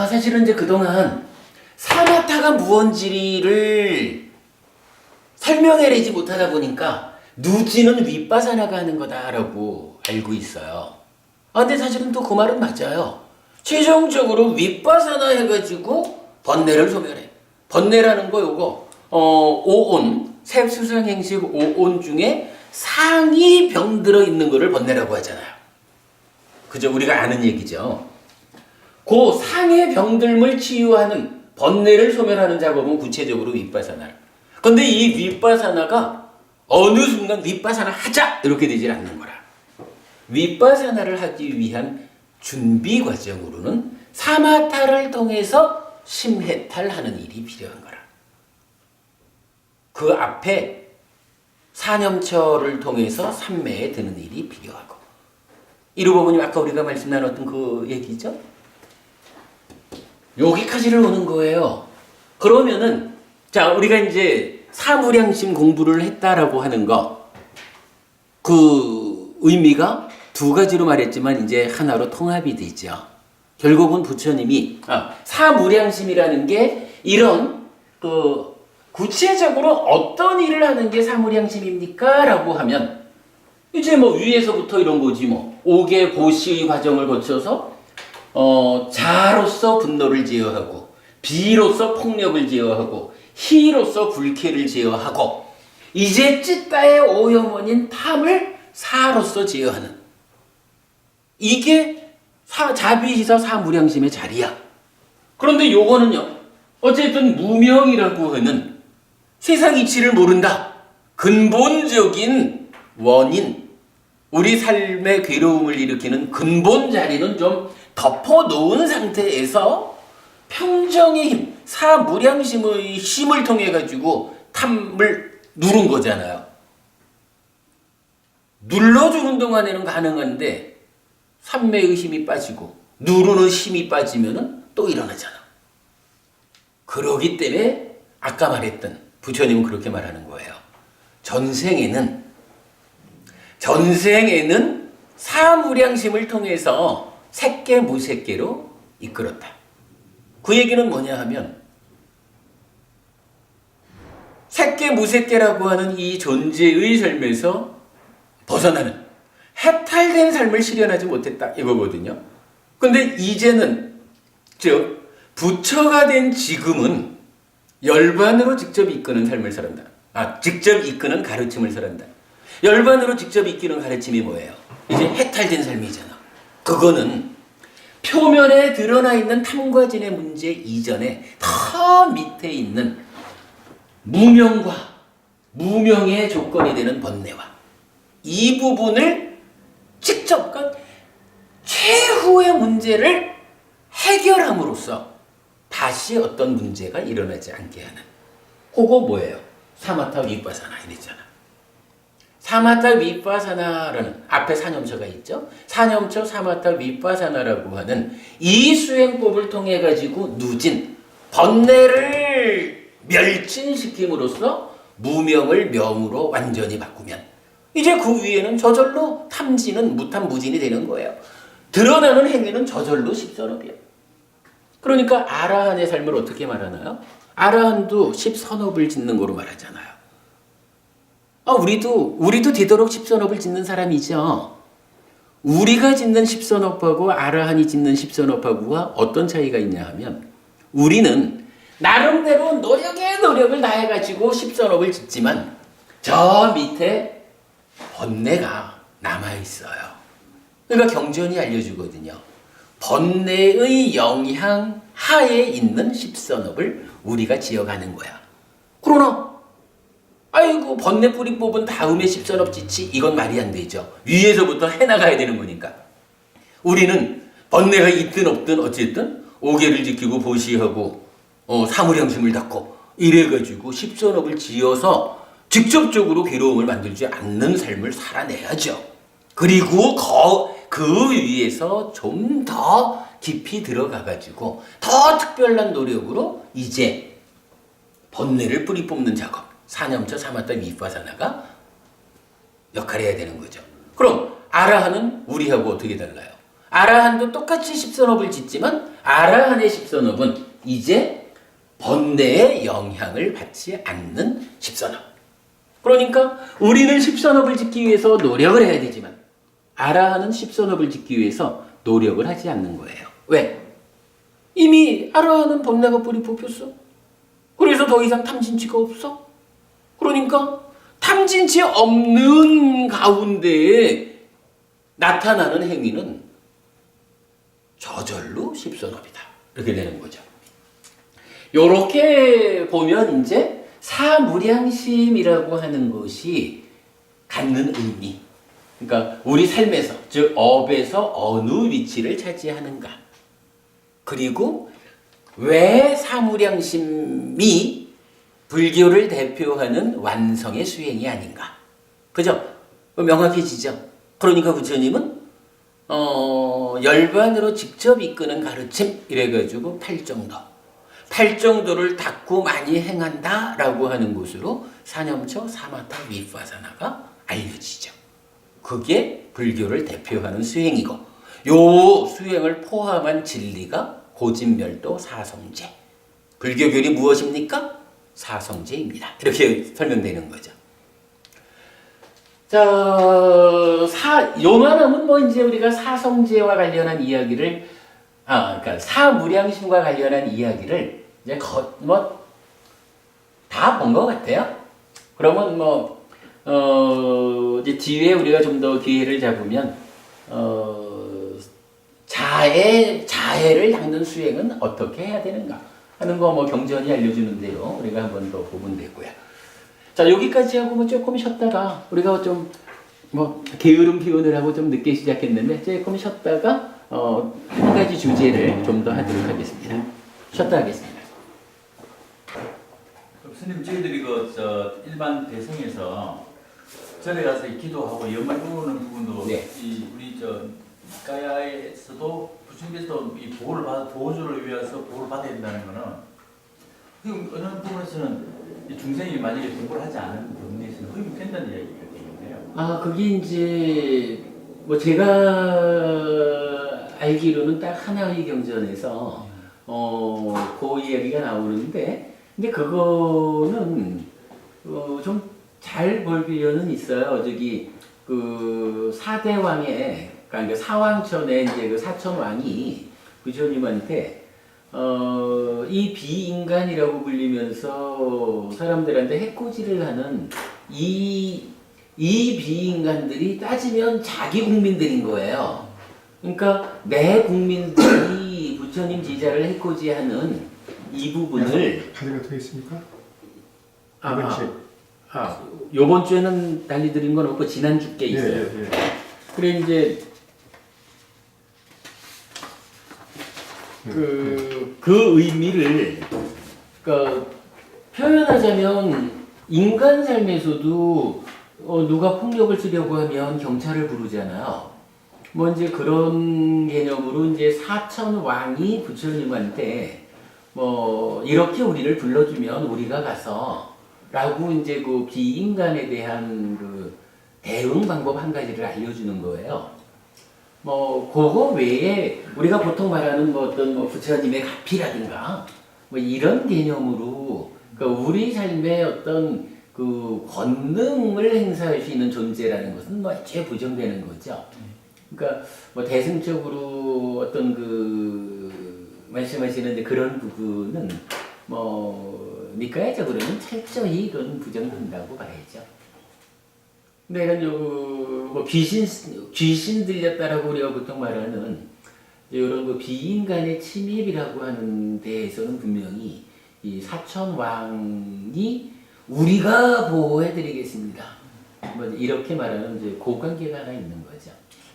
사실은 이제 그동안 사마타가 무언지를 설명해내지 못하다 보니까 누진은 윗바사나가 하는 거다라고 알고 있어요. 근데 사실은 또 그 말은 맞아요. 최종적으로 윗바사나 해가지고 번뇌를 소멸해. 번뇌라는 거 요거 오온 색수상행식 오온 중에 상이 병들어 있는 거를 번뇌라고 하잖아요. 그죠? 우리가 아는 얘기죠. 그 상의 병들물 치유하는 번뇌를 소멸하는 작업은 구체적으로 윗바사나. 근데 이 윗바사나가 어느 순간 윗바사나 하자 이렇게 되질 않는 거라. 윗바사나를 하기 위한 준비 과정으로는 사마타를 통해서 심해탈하는 일이 필요한 거라. 그 앞에 사념처를 통해서 삼매에 드는 일이 필요하고. 이러고 보니 아까 우리가 말씀 나눴던 그 얘기죠? 여기까지를 오는 거예요. 그러면은 자, 우리가 이제 사무량심 공부를 했다라고 하는 거, 그 의미가 두 가지로 말했지만 이제 하나로 통합이 되죠. 결국은 부처님이 사무량심이라는 게 이런 그 구체적으로 어떤 일을 하는 게 사무량심입니까? 라고 하면 이제 뭐 위에서부터 이런 거지 뭐. 옥의 보시의 과정을 거쳐서 자로서 분노를 제어하고, 비로서 폭력을 제어하고, 희로서 불쾌를 제어하고, 이제 찌따의 오염원인 탐을 사로서 제어하는, 이게 자비시사 사무량심의 자리야. 그런데 요거는요, 어쨌든 무명이라고 하는 세상 이치를 모른다, 근본적인 원인, 우리 삶의 괴로움을 일으키는 근본 자리는 좀 덮어놓은 상태에서 평정의 힘, 사무량심의 힘을 통해 가지고 탐을 누른 거잖아요. 눌러주는 동안에는 가능한데 삼매의 힘이 빠지고 누르는 힘이 빠지면은 또 일어나잖아. 그러기 때문에 아까 말했던 부처님은 그렇게 말하는 거예요. 전생에는 사무량심을 통해서 색계 무색계로 이끌었다. 그 얘기는 뭐냐 하면 색계 무색계라고 하는 이 존재의 삶에서 벗어나는 해탈된 삶을 실현하지 못했다 이거거든요. 근데 이제는, 즉 부처가 된 지금은 열반으로 직접 이끄는 삶을 살았다. 직접 이끄는 가르침을 살았다. 열반으로 직접 이끄는 가르침이 뭐예요? 이제 해탈된 삶이잖아. 그거는 표면에 드러나 있는 탐과진의 문제 이전에 더 밑에 있는 무명과 무명의 조건이 되는 번뇌와 이 부분을 직접, 그러니까 최후의 문제를 해결함으로써 다시 어떤 문제가 일어나지 않게 하는, 그거 뭐예요? 사마타 위빠사나 이랬잖아. 사마타 위빠사나라는 앞에 사념처가 있죠. 사념처 사마타 위빠사나라고 하는 이 수행법을 통해 가지고 누진 번뇌를 멸진시킴으로써 무명을 명으로 완전히 바꾸면 이제 그 위에는 저절로 탐지는 무탐무진이 되는 거예요. 드러나는 행위는 저절로 십선업이에요. 그러니까 아라한의 삶을 어떻게 말하나요? 아라한도 십선업을 짓는 거로 말하잖아요. 우리도 되도록 십선업을 짓는 사람이죠. 우리가 짓는 십선업하고 아라한이 짓는 십선업하고가 어떤 차이가 있냐 하면, 우리는 나름대로 노력을 다해가지고 십선업을 짓지만 저 밑에 번뇌가 남아있어요. 그러니까 경전이 알려주거든요. 번뇌의 영향 하에 있는 십선업을 우리가 지어가는 거야. 그러나 아이고 번뇌 뿌리 뽑은 다음에 십선업 짓지, 이건 말이 안 되죠. 위에서부터 해나가야 되는 거니까. 우리는 번뇌가 있든 없든 어쨌든 오계를 지키고 보시하고 사무량심을 닦고 이래가지고 십선업을 지어서 직접적으로 괴로움을 만들지 않는 삶을 살아내야죠. 그리고 그 위에서 좀 더 깊이 들어가가지고 더 특별한 노력으로 이제 번뇌를 뿌리 뽑는 작업, 사념처 사마타 위빠사나가 역할을 해야 되는 거죠. 그럼 아라한은 우리하고 어떻게 달라요? 아라한도 똑같이 십선업을 짓지만 아라한의 십선업은 이제 번뇌의 영향을 받지 않는 십선업. 그러니까 우리는 십선업을 짓기 위해서 노력을 해야 되지만 아라한은 십선업을 짓기 위해서 노력을 하지 않는 거예요. 왜? 이미 아라한은 번뇌가 뿌리 뽑혔어. 그래서 더 이상 탐진치가 없어. 그러니까 탐진치 없는 가운데에 나타나는 행위는 저절로 십선업이다. 이렇게 되는 거죠. 요렇게 보면 이제 사무량심이라고 하는 것이 갖는 의미, 그러니까 우리 삶에서, 즉 업에서 어느 위치를 차지하는가, 그리고 왜 사무량심이 불교를 대표하는 완성의 수행이 아닌가. 그죠? 명확해지죠? 그러니까 부처님은 열반으로 직접 이끄는 가르침 이래가지고 8정도, 팔정도를 닦고 많이 행한다라고 하는 곳으로 사념처 사마타 위파사나가 알려지죠. 그게 불교를 대표하는 수행이고 요 수행을 포함한 진리가 고진멸도 사성제. 불교결이 무엇입니까? 사성제입니다. 이렇게 설명되는 거죠. 자, 요만하면 뭐 이제 우리가 사성제와 관련한 이야기를 그러니까 사무량심과 관련한 이야기를 이제 다 본 것 같아요. 그러면 이제 뒤에 우리가 좀 더 기회를 잡으면 자해를 닦는 수행은 어떻게 해야 되는가 하는 거 경전이 알려주는 대로 우리가 한번 더 보면 되고요. 자, 여기까지 하고 조금 쉬었다가 우리가 좀 게으름 피운을 하고 좀 늦게 시작했는데 조금 쉬었다가 한 가지 주제를 좀 더 하도록 하겠습니다. 쉬었다 하겠습니다. 스님, 저희들이 일반 대성에서 절에 가서 기도하고 연말 부르는 부분도 네. 우리 가야에서도 부처님께서 이 보호주를 위해서 보호를 받아야 된다는 거는 어느 부분에서는 이 중생이 만약에 공부를 하지 않은 경우에서는 허용된다는 이야기가 되겠네요. 그게 이제 제가 알기로는 딱 하나의 경전에서 그 이야기가 나오는데 근데 그거는 좀 잘 볼 필요는 있어요. 그 사대왕의 그러니까 사왕천의 이제 그 사천왕이 부처님한테 이 비인간이라고 불리면서 사람들한테 해코지를 하는 이 비인간들이 따지면 자기 국민들인 거예요. 그러니까 내 국민들이 부처님 제자를 해코지하는 이 부분을 카드가 더 있습니까? 요번 주에는 달리드린 건 없고 지난주께 있어요. 예. 그래 이제 그 의미를 표현하자면 인간 삶에서도 누가 폭력을 쓰려고 하면 경찰을 부르잖아요. 이제 그런 개념으로 이제 사천왕이 부처님한테 이렇게 우리를 불러주면 우리가 가서 라고 이제 그 비인간에 대한 그 대응 방법 한 가지를 알려주는 거예요. 그거 외에 우리가 보통 말하는 어떤 부처님의 가피라든가 이런 개념으로 그러니까 우리 삶의 어떤 그 권능을 행사할 수 있는 존재라는 것은 애초에 부정되는 거죠. 그러니까 대승적으로 어떤 말씀하시는 이제 그런 부분은 니까야적으로는 철저히 이건 부정된다고 봐야죠. 근데 이건 귀신 들렸다라고 우리가 보통 말하는 이런 비인간의 침입이라고 하는 데에서는 분명히 이 사천왕이 우리가 보호해드리겠습니다. 이렇게 말하는 이제 고관계가 하나 있는 거죠.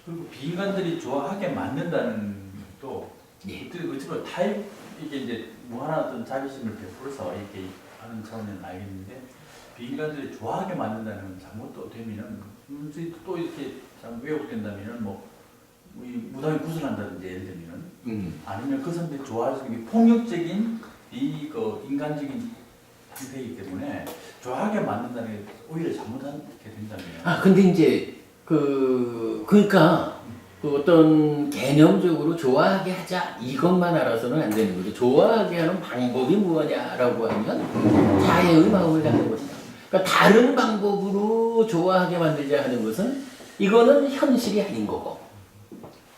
그리고 비인간들이 좋아하게 만든다는 것도 예. 어찌보면 타입 이게 이제 무한한 어떤 자비심을 베풀어서 이렇게 하는 차원은 알겠는데 비인간들이 좋아하게 만든다는 잘못도 되면은 또 이렇게 잘 왜곡된다면은 무당이 구슬한다든지 예를 들면은 아니면 그 사람들이 좋아할 수 있는 폭력적인 인간적인 상태이기 때문에 좋아하게 만든다는 게 오히려 잘못하게 된다면. 근데 이제 그러니까 어떤 개념적으로 좋아하게 하자 이것만 알아서는 안 되는 거죠. 좋아하게 하는 방법이 무엇이냐라고 하면 자애의 마음을 갖는 것이다. 그러니까 다른 방법으로 좋아하게 만들자 하는 것은 이거는 현실이 아닌 거고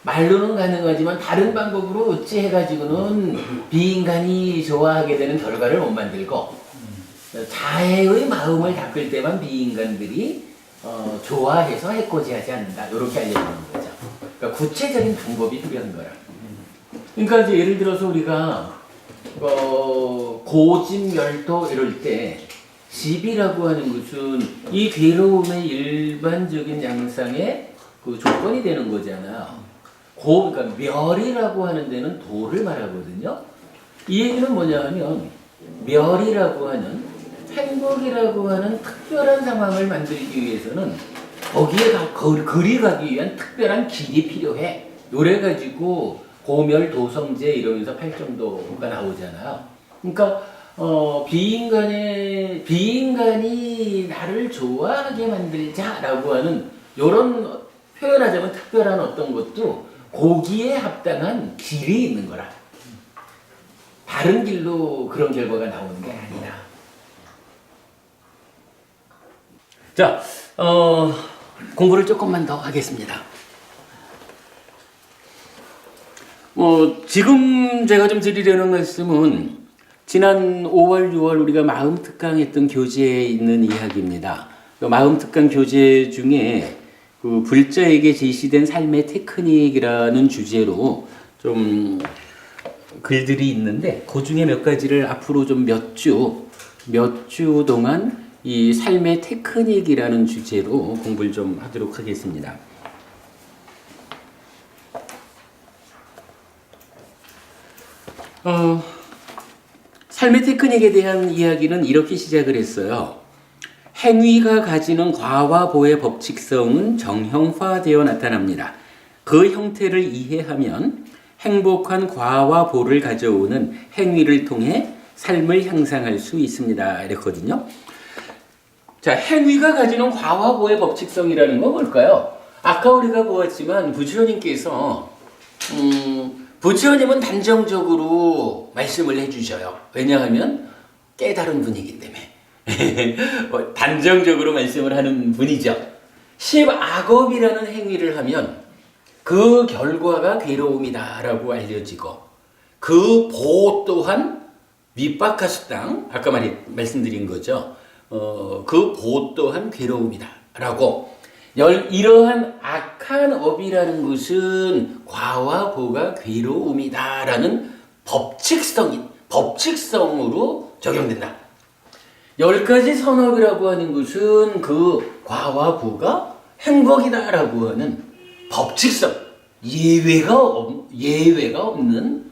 말로는 가능하지만 다른 방법으로 어찌 해가지고는 비인간이 좋아하게 되는 결과를 못 만들고 자애의 마음을 닦을 때만 비인간들이 좋아해서 해코지하지 않는다. 이렇게 알려주는 거죠. 그러니까 구체적인 방법이 필요한 거야. 그러니까 이제 예를 들어서 우리가 고집멸도 이럴 때 집이라고 하는 것은 이 괴로움의 일반적인 양상의 그 조건이 되는 거잖아요. 그러니까 멸이라고 하는 데는 도를 말하거든요. 이 얘기는 뭐냐 하면 멸이라고 하는 행복이라고 하는 특별한 상황을 만들기 위해서는 거기에 그리 가기 위한 특별한 길이 필요해. 요래 가지고 고멸 도성제 이러면서 팔정도가 나오잖아요. 그러니까 비인간이 나를 좋아하게 만들자라고 하는 요런 표현하자면 특별한 어떤 것도 거기에 합당한 길이 있는 거라. 다른 길로 그런 결과가 나오는 게 아니다. 자, 공부를 조금만 더 하겠습니다. 지금 제가 좀 드리려는 말씀은 지난 5월, 6월 우리가 마음 특강했던 교재에 있는 이야기입니다. 마음 특강 교재 중에 그 불자에게 제시된 삶의 테크닉이라는 주제로 좀 글들이 있는데 그 중에 몇 가지를 앞으로 좀 몇 주 동안 이 삶의 테크닉이라는 주제로 공부를 좀 하도록 하겠습니다. 삶의 테크닉에 대한 이야기는 이렇게 시작을 했어요. 행위가 가지는 과와 보의 법칙성은 정형화되어 나타납니다. 그 형태를 이해하면 행복한 과와 보를 가져오는 행위를 통해 삶을 향상할 수 있습니다. 이랬거든요. 자, 행위가 가지는 과와 보의 법칙성이라는 건 뭘까요? 아까 우리가 보았지만 부처님께서 부처님은 단정적으로 말씀을 해주셔요. 왜냐하면 깨달은 분이기 때문에 단정적으로 말씀을 하는 분이죠. 10악업이라는 행위를 하면 그 결과가 괴로움이다 라고 알려지고 그 보 또한 밑바카수땅 아까 말씀드린 거죠. 그 보 또한 괴로움이다 라고 이러한 악한 업이라는 것은 과와 보가 괴로움이다 라는 법칙성으로 적용된다. 10가지 선업이라고 하는 것은 그 과와 보가 행복이다 라고 하는 법칙성, 예외가 없는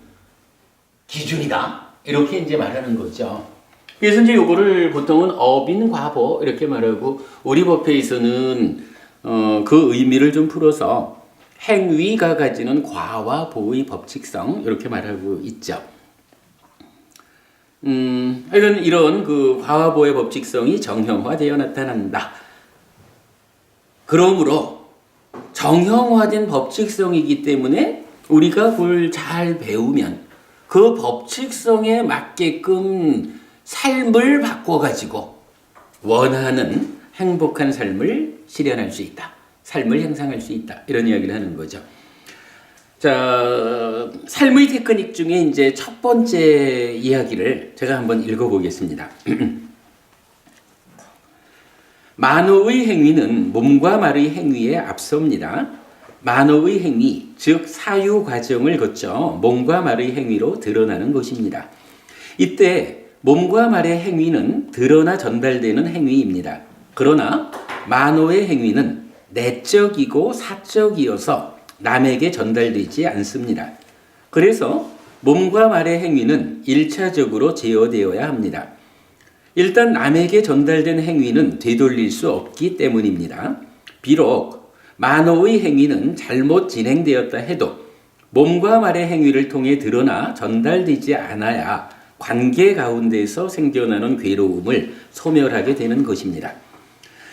기준이다. 이렇게 이제 말하는 거죠. 그래서 이제 요거를 보통은 업인 과보 이렇게 말하고 우리 법회에서는 그 의미를 좀 풀어서 행위가 가지는 과와 보의 법칙성 이렇게 말하고 있죠. 이런 그 과와 보의 법칙성이 정형화되어 나타난다. 그러므로 정형화된 법칙성이기 때문에 우리가 그걸 잘 배우면 그 법칙성에 맞게끔 삶을 바꿔가지고 원하는 행복한 삶을 실현할 수 있다. 삶을 향상할 수 있다. 이런 이야기를 하는 거죠. 자, 삶의 테크닉 중에 이제 첫 번째 이야기를 제가 한번 읽어보겠습니다. 만호의 행위는 몸과 말의 행위에 앞섭니다. 만호의 행위, 즉 사유 과정을 거쳐 몸과 말의 행위로 드러나는 것입니다. 이때 몸과 말의 행위는 드러나 전달되는 행위입니다. 그러나 만호의 행위는 내적이고 사적이어서 남에게 전달되지 않습니다. 그래서 몸과 말의 행위는 1차적으로 제어되어야 합니다. 일단 남에게 전달된 행위는 되돌릴 수 없기 때문입니다. 비록 만호의 행위는 잘못 진행되었다 해도 몸과 말의 행위를 통해 드러나 전달되지 않아야 관계 가운데서 생겨나는 괴로움을 소멸하게 되는 것입니다.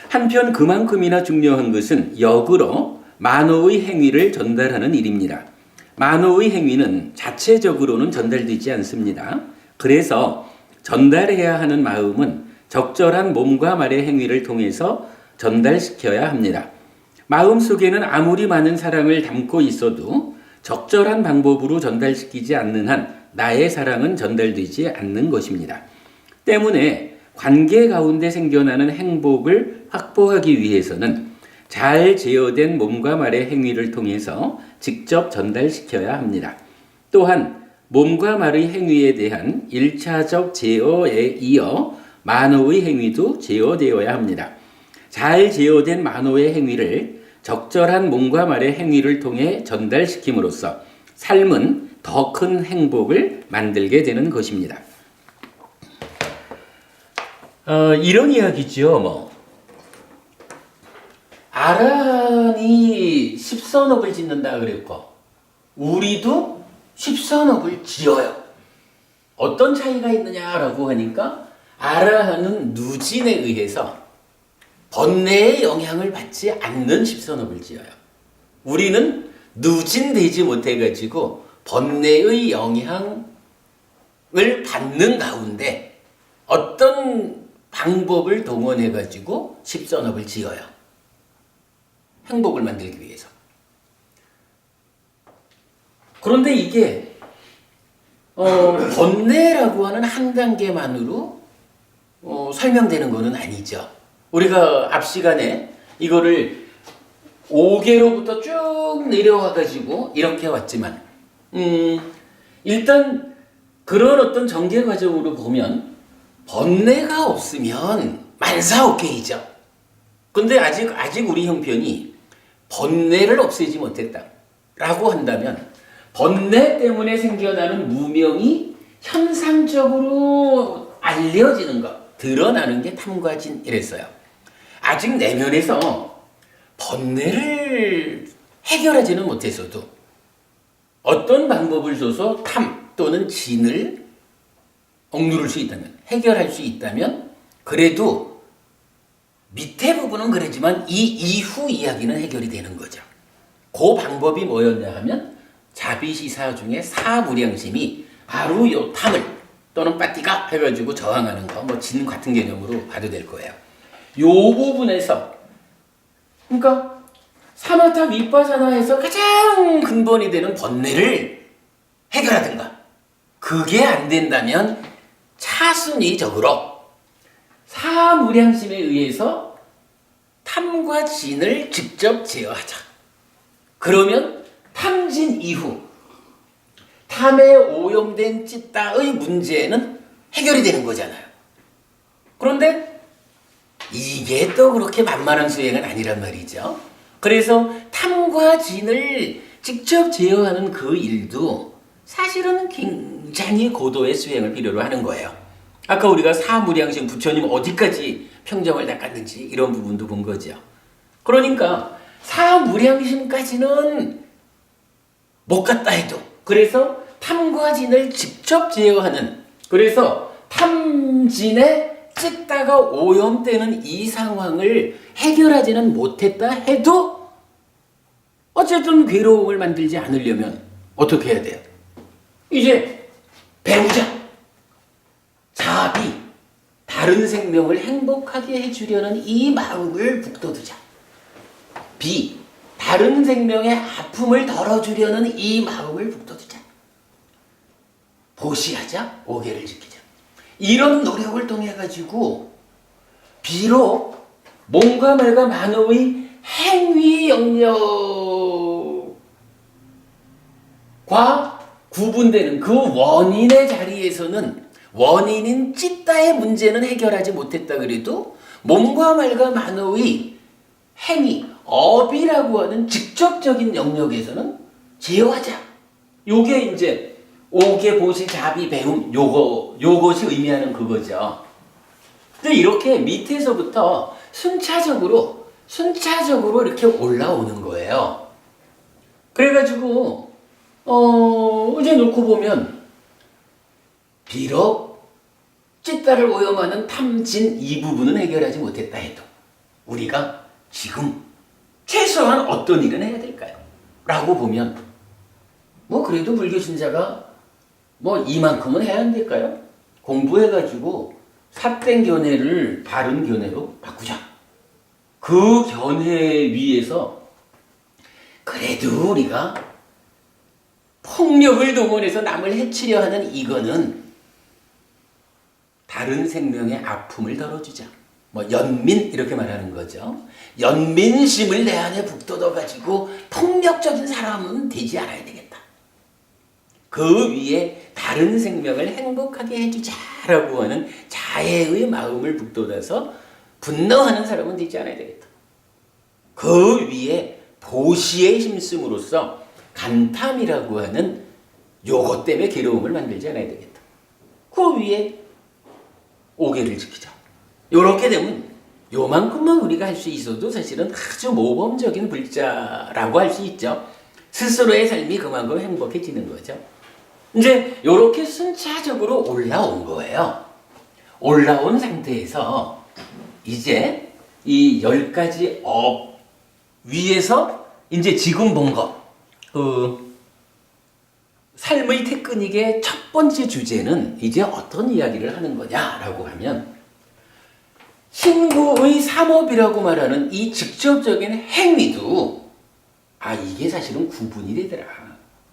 한편 그만큼이나 중요한 것은 역으로 만호의 행위를 전달하는 일입니다. 만호의 행위는 자체적으로는 전달되지 않습니다. 그래서 전달해야 하는 마음은 적절한 몸과 말의 행위를 통해서 전달시켜야 합니다. 마음속에는 아무리 많은 사랑을 담고 있어도 적절한 방법으로 전달시키지 않는 한 나의 사랑은 전달되지 않는 것입니다. 때문에 관계 가운데 생겨나는 행복을 확보하기 위해서는 잘 제어된 몸과 말의 행위를 통해서 직접 전달시켜야 합니다. 또한 몸과 말의 행위에 대한 1차적 제어에 이어 만호의 행위도 제어되어야 합니다. 잘 제어된 만호의 행위를 적절한 몸과 말의 행위를 통해 전달시킴으로써 삶은 더 큰 행복을 만들게 되는 것입니다. 이런 이야기죠. 아라한이 10선업을 짓는다 그랬고 우리도 10선업을 지어요. 어떤 차이가 있느냐라고 하니까 아라한은 누진에 의해서 번뇌의 영향을 받지 않는 십선업을 지어요. 우리는 누진되지 못해가지고 번뇌의 영향을 받는 가운데 어떤 방법을 동원해가지고 십선업을 지어요. 행복을 만들기 위해서. 그런데 이게 번뇌라고 하는 한 단계만으로 설명되는 것은 아니죠. 우리가 앞 시간에 이거를 5개로부터 쭉 내려와가지고 이렇게 왔지만 일단 그런 어떤 전개 과정으로 보면 번뇌가 없으면 만사 오케이죠. 근데 아직 우리 형편이 번뇌를 없애지 못했다라고 한다면 번뇌 때문에 생겨나는 무명이 현상적으로 알려지는 것, 드러나는 게 탐과 진 이랬어요. 아직 내면에서 번뇌를 해결하지는 못해서도 어떤 방법을 줘서 탐 또는 진을 억누를 수 있다면, 해결할 수 있다면 그래도 밑에 부분은 그러지만 이 이후 이야기는 해결이 되는 거죠. 그 방법이 뭐였냐 하면 자비시사 중에 사무량심이 바로 요 탐을 또는 빠띠가 해가지고 저항하는 거, 뭐 진 같은 개념으로 봐도 될 거예요. 요 부분에서 그러니까 사마타 미파사나에서 가장 근본이 되는 번뇌를 해결하든가 그게 안 된다면 차순위적으로 사무량심에 의해서 탐과 진을 직접 제어하자. 그러면 탐진 이후 탐에 오염된 찌따의 문제는 해결이 되는 거잖아요. 그런데 이게 또 그렇게 만만한 수행은 아니란 말이죠. 그래서 탐과 진을 직접 제어하는 그 일도 사실은 굉장히 고도의 수행을 필요로 하는 거예요. 아까 우리가 사무량심 부처님 어디까지 평정을 닦았는지 이런 부분도 본 거죠. 그러니까 사무량심까지는 못 갔다 해도 그래서 탐과 진을 직접 제어하는 그래서 탐진에 찢다가 오염되는 이 상황을 해결하지는 못했다 해도 어쨌든 괴로움을 만들지 않으려면 어떻게 해야 돼요? 이제 배우자, 자비, 다른 생명을 행복하게 해주려는 이 마음을 북돋우자. 비, 다른 생명의 아픔을 덜어주려는 이 마음을 북돋우자. 보시하자, 오계를 지키자. 이런 노력을 통해 가지고 비록 몸과 말과 만호의 행위 영역과 구분되는 그 원인의 자리에서는 원인인 찌따의 문제는 해결하지 못했다 그래도 몸과 말과 만호의 행위, 업이라고 하는 직접적인 영역에서는 제어하자. 요게 이제 오계, 보시, 자비, 배움 요것이 의미하는 그거죠. 근데 이렇게 밑에서부터 순차적으로 이렇게 올라오는 거예요. 그래가지고 이제 놓고 보면 비록 찌따를 오염하는 탐진 이 부분은 해결하지 못했다 해도 우리가 지금 최소한 어떤 일은 해야 될까요? 라고 보면 뭐 그래도 불교 신자가 뭐 이만큼은 해야 안 될까요? 공부해가지고 삿된 견해를 바른 견해로 바꾸자. 그 견해 위에서 그래도 우리가 폭력을 동원해서 남을 해치려 하는 이거는 다른 생명의 아픔을 덜어주자. 뭐 연민 이렇게 말하는 거죠. 연민심을 내 안에 북돋아가지고 폭력적인 사람은 되지 않아야 되겠다. 그 위에 다른 생명을 행복하게 해주자라고 하는 자애의 마음을 북돋아서 분노하는 사람은 되지 않아야 되겠다. 그 위에 보시에 힘씀으로써 간탐이라고 하는 요것 때문에 괴로움을 만들지 않아야 되겠다. 그 위에 오계를 지키자. 요렇게 되면 요만큼만 우리가 할 수 있어도 사실은 아주 모범적인 불자라고 할 수 있죠. 스스로의 삶이 그만큼 행복해지는 거죠. 이제 이렇게 순차적으로 올라온 거예요. 올라온 상태에서 이제 이 10가지 업 위에서 이제 지금 본 거, 삶의 테크닉의 첫 번째 주제는 이제 어떤 이야기를 하는 거냐라고 하면 신구의 삼업이라고 말하는 이 직접적인 행위도 이게 사실은 구분이 되더라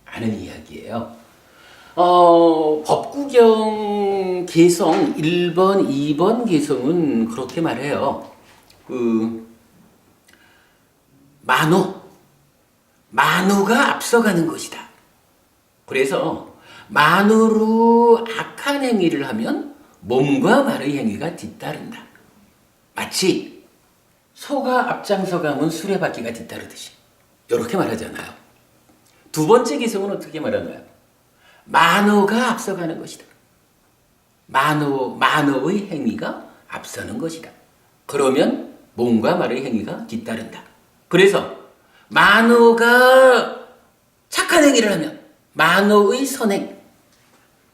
하는 이야기예요. 법구경 개성 1번, 2번 개성은 그렇게 말해요. 만호가 앞서가는 것이다. 그래서 만호로 악한 행위를 하면 몸과 말의 행위가 뒤따른다. 마치 소가 앞장서 가면 수레바퀴가 뒤따르듯이 이렇게 말하잖아요. 두 번째 개성은 어떻게 말하나요? 만호가 앞서가는 것이다. 만호의 행위가 앞서는 것이다. 그러면 몸과 말의 행위가 뒤따른다. 그래서 만호가 착한 행위를 하면 만호의 선행,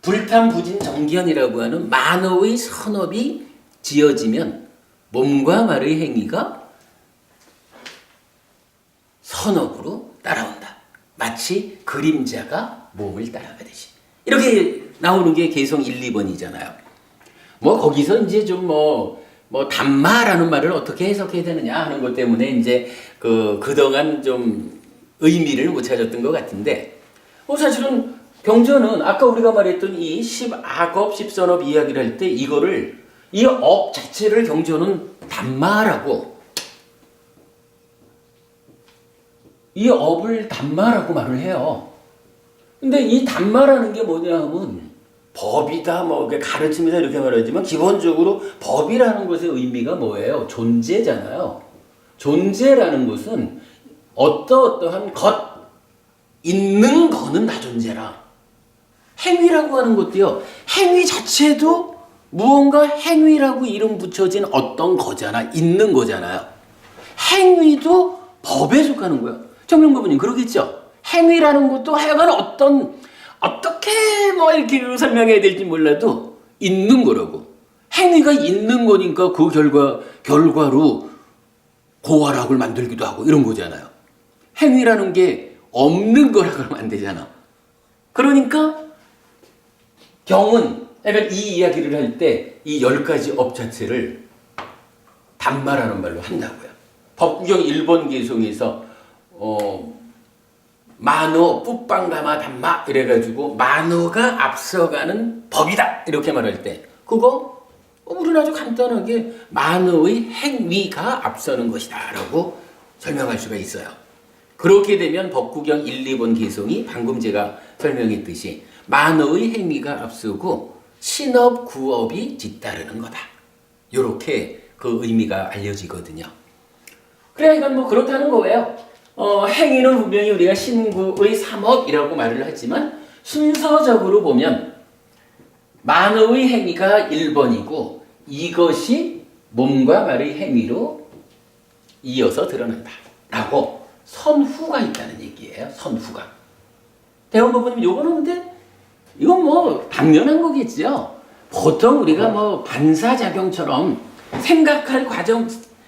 불탐부진정견이라고 하는 만호의 선업이 지어지면 몸과 말의 행위가 선업으로 따라온다. 마치 그림자가 몸을 따라가듯이. 이렇게 나오는 게 개성 1, 2번이잖아요. 거기서 이제 좀 담마라는 말을 어떻게 해석해야 되느냐 하는 것 때문에 이제 그동안 좀 의미를 못 찾았던 것 같은데, 사실은 경전은 아까 우리가 말했던 이 10악업, 10선업 이야기를 할 때 이거를 이 업 자체를 경전은 담마라고, 이 업을 담마라고 말을 해요. 근데 이 담마라는 게 뭐냐 하면 법이다, 가르침이다 이렇게 말하지만 기본적으로 법이라는 것의 의미가 뭐예요? 존재잖아요. 존재라는 것은 어떠한 것, 있는 거는 다 존재라. 행위라고 하는 것도요, 행위 자체도 무언가 행위라고 이름 붙여진 어떤 거잖아. 있는 거잖아요. 행위도 법에 속하는 거예요. 정명부부님 그러겠죠? 행위라는 것도 하여간 어떻게 이렇게 설명해야 될지 몰라도 있는 거라고. 행위가 있는 거니까 그 결과로 고활학을 만들기도 하고 이런 거잖아요. 행위라는 게 없는 거라 그러면 안 되잖아. 그러니까 경은 이 이야기를 할 때 이 10가지 업 자체를 담마라는 말로 한다고요. 법구경 1번 개성에서 만호, 뿌빵가마, 담마 이래가지고 만호가 앞서가는 법이다 이렇게 말할 때 그거 우리는 아주 간단하게 만호의 행위가 앞서는 것이다 라고 설명할 수가 있어요. 그렇게 되면 법구경 1, 2번 개성이 방금 제가 설명했듯이 만호의 행위가 앞서고 신업, 구업이 뒤따르는 거다. 이렇게 그 의미가 알려지거든요. 그래, 이건 그렇다는 거예요. 행위는 분명히 우리가 신구의 삼업이라고 말을 하지만 순서적으로 보면 만호의 행위가 1번이고 이것이 몸과 말의 행위로 이어서 드러난다 라고 선후가 있다는 얘기예요. 선후가. 대원부부님 요거는 근데 이건 당연한 거겠죠. 보통 우리가 반사작용처럼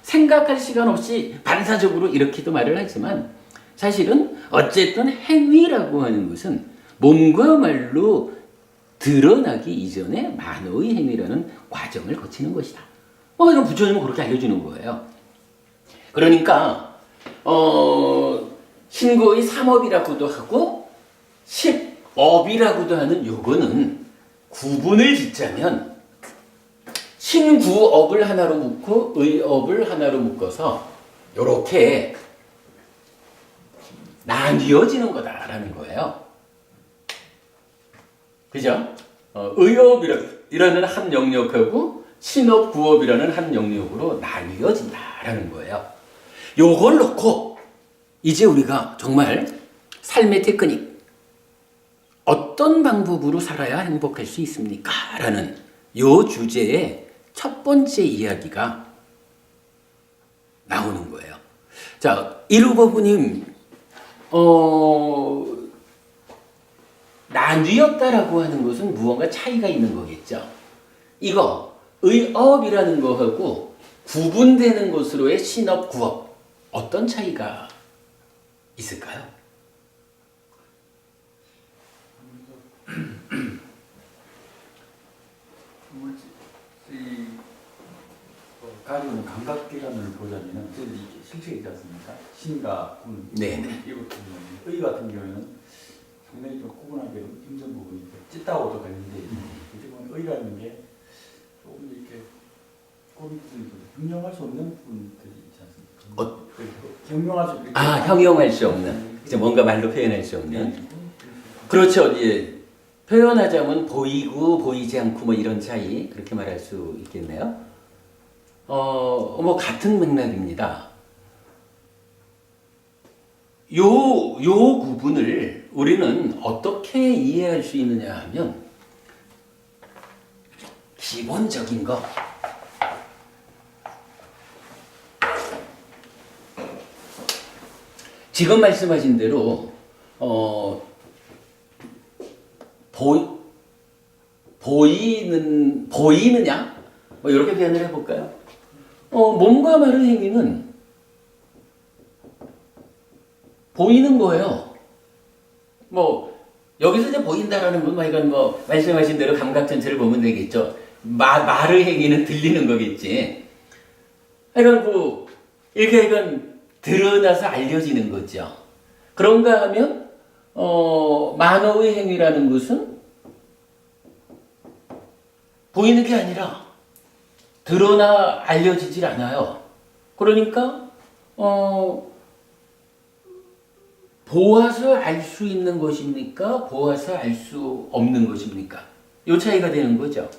생각할 시간 없이 반사적으로 이렇게도 말을 하지만 사실은 어쨌든 행위라고 하는 것은 몸과 말로 드러나기 이전에 만호의 행위라는 과정을 거치는 것이다. 이건 부처님은 그렇게 알려주는 거예요. 그러니까 신구의 삼업이라고도 하고 10업이라고도 하는 요거는 구분을 짓자면 신구업을 하나로 묶고 의업을 하나로 묶어서 이렇게 나뉘어지는 거다라는 거예요. 그죠? 의업이라는 한 영역하고 신업, 구업이라는 한 영역으로 나뉘어진다라는 거예요. 요걸 놓고 이제 우리가 정말 삶의 테크닉, 어떤 방법으로 살아야 행복할 수 있습니까? 라는 요 주제의 첫 번째 이야기가 나오는 거예요. 자, 이루버부님, 나뉘었다라고 하는 것은 무언가 차이가 있는 거겠죠. 이거 의업이라는 거하고 구분되는 것으로의 신업, 구업 어떤 차이가 있을까요? 가지고 있는 감각기관을 보자면은 이게 실체가 있지 않습니까? 신과 군, 네네. 이것 같은 경우는 의 같은 경우에는 상당히 좀 구분하기 힘든 부분이 찢다고도 관련돼 있고 어떻게 보면 의라는 게 조금 이렇게 형용할 수 없는 부분들이 있지 않습니까? 형용할 수 없는 형용할 수 없는, 이제 뭔가 말로 표현할 수 없는. 그렇죠. 예. 표현하자면 보이고 보이지 않고 뭐 이런 차이 그렇게 말할 수 있겠네요. 뭐 같은 맥락입니다. 요 구분을 우리는 어떻게 이해할 수 있느냐 하면 기본적인 거. 지금 말씀하신 대로 보이느냐? 뭐 이렇게 표현을 해볼까요? 몸과 말의 행위는 보이는 거예요. 뭐 여기서 이제 보인다라는 건 이건 뭐 말씀하신 대로 감각 전체를 보면 되겠죠. 말의 행위는 들리는 거겠지. 이건 이렇게 이건 드러나서 알려지는 거죠. 그런가 하면 만어의 행위라는 것은 보이는 게 아니라 드러나 알려지질 않아요. 그러니까 보아서 알 수 있는 것입니까? 보아서 알 수 없는 것입니까? 요 차이가 되는 거죠.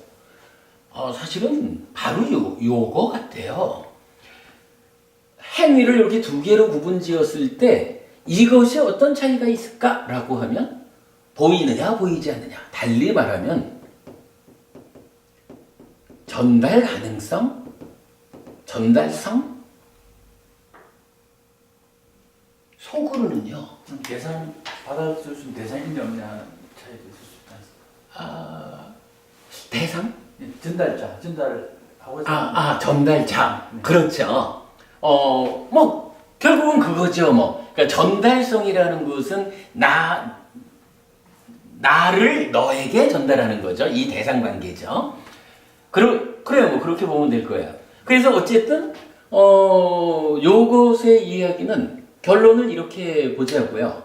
사실은 바로 요거 같아요. 행위를 이렇게 두 개로 구분지었을 때 이것이 어떤 차이가 있을까라고 하면 보이느냐 보이지 않느냐. 달리 말하면 전달 가능성, 전달성, 속으로는요. 대상 받아줄 수 있는 대상이 없냐 차이가 있을 수 있지 않습니까? 대상? 전달자, 전달하고 전달자. 네. 그렇죠. 뭐 결국은 그거죠. 그러니까 전달성이라는 것은 나를 너에게 전달하는 거죠. 이 대상 관계죠. 그래요. 뭐 그렇게 보면 될 거예요. 그래서 어쨌든 요것의 이야기는 결론을 이렇게 보자고요.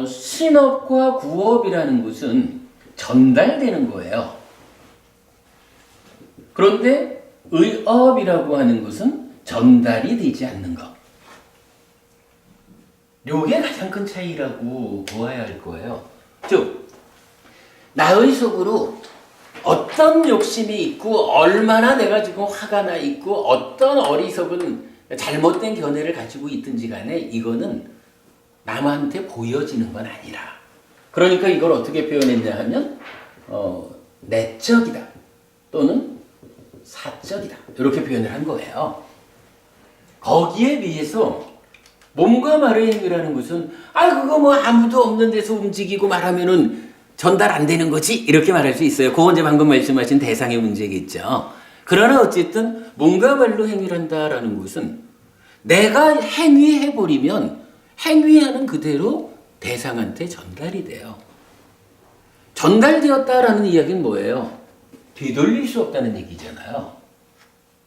신업과 구업이라는 것은 전달되는 거예요. 그런데 의업이라고 하는 것은 전달이 되지 않는 것. 요게 가장 큰 차이라고 보아야 할 거예요. 즉, 나의 속으로 어떤 욕심이 있고 얼마나 내가 지금 화가 나 있고 어떤 어리석은 잘못된 견해를 가지고 있든지 간에 이거는 남한테 보여지는 건 아니라. 그러니까 이걸 어떻게 표현했냐 하면 내적이다 또는 사적이다 이렇게 표현을 한 거예요. 거기에 비해서 몸과 말의 행위라는 것은 그거 뭐 아무도 없는 데서 움직이고 말하면은 전달 안 되는 거지 이렇게 말할 수 있어요. 그건 이제 방금 말씀하신 대상의 문제겠죠. 그러나 어쨌든 몸과 말로 행위를 한다라는 것은 내가 행위해버리면 행위하는 그대로 대상한테 전달이 돼요. 전달되었다라는 이야기는 뭐예요? 되돌릴 수 없다는 얘기잖아요.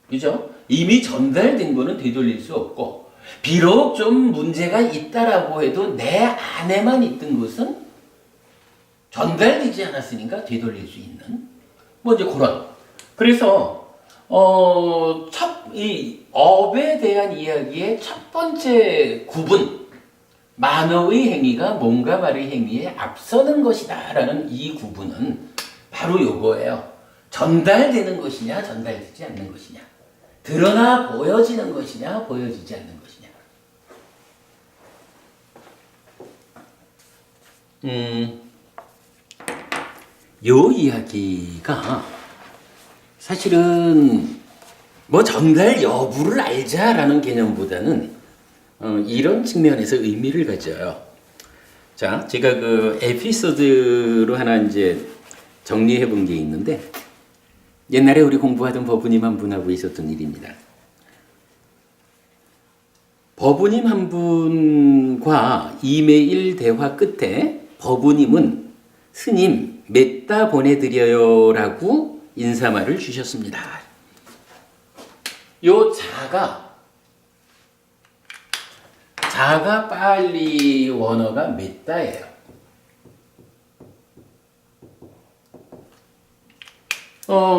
그죠? 이미 전달된 거는 되돌릴 수 없고 비록 좀 문제가 있다라고 해도 내 안에만 있던 것은 전달되지 않았으니까 되돌릴 수 있는 뭐 이제 그런. 그래서 이 업에 대한 이야기의 첫 번째 구분, 만어의 행위가 몸과 말의 행위에 앞서는 것이다라는 이 구분은 바로 요거예요. 전달되는 것이냐, 전달되지 않는 것이냐, 드러나 보여지는 것이냐, 보여지지 않는 것이냐. 요 이야기가 사실은 뭐 전달 여부를 알자라는 개념보다는 이런 측면에서 의미를 가져요. 자, 제가 그 에피소드로 하나 이제 정리해 본 게 있는데, 옛날에 우리 공부하던 법부님 한 분하고 있었던 일입니다. 법부님 한 분과 이메일 대화 끝에 법부님은 스님 몇 다 보내드려요 라고 인사말을 주셨습니다. 요 자가 빨리 원어가 몇 다예요.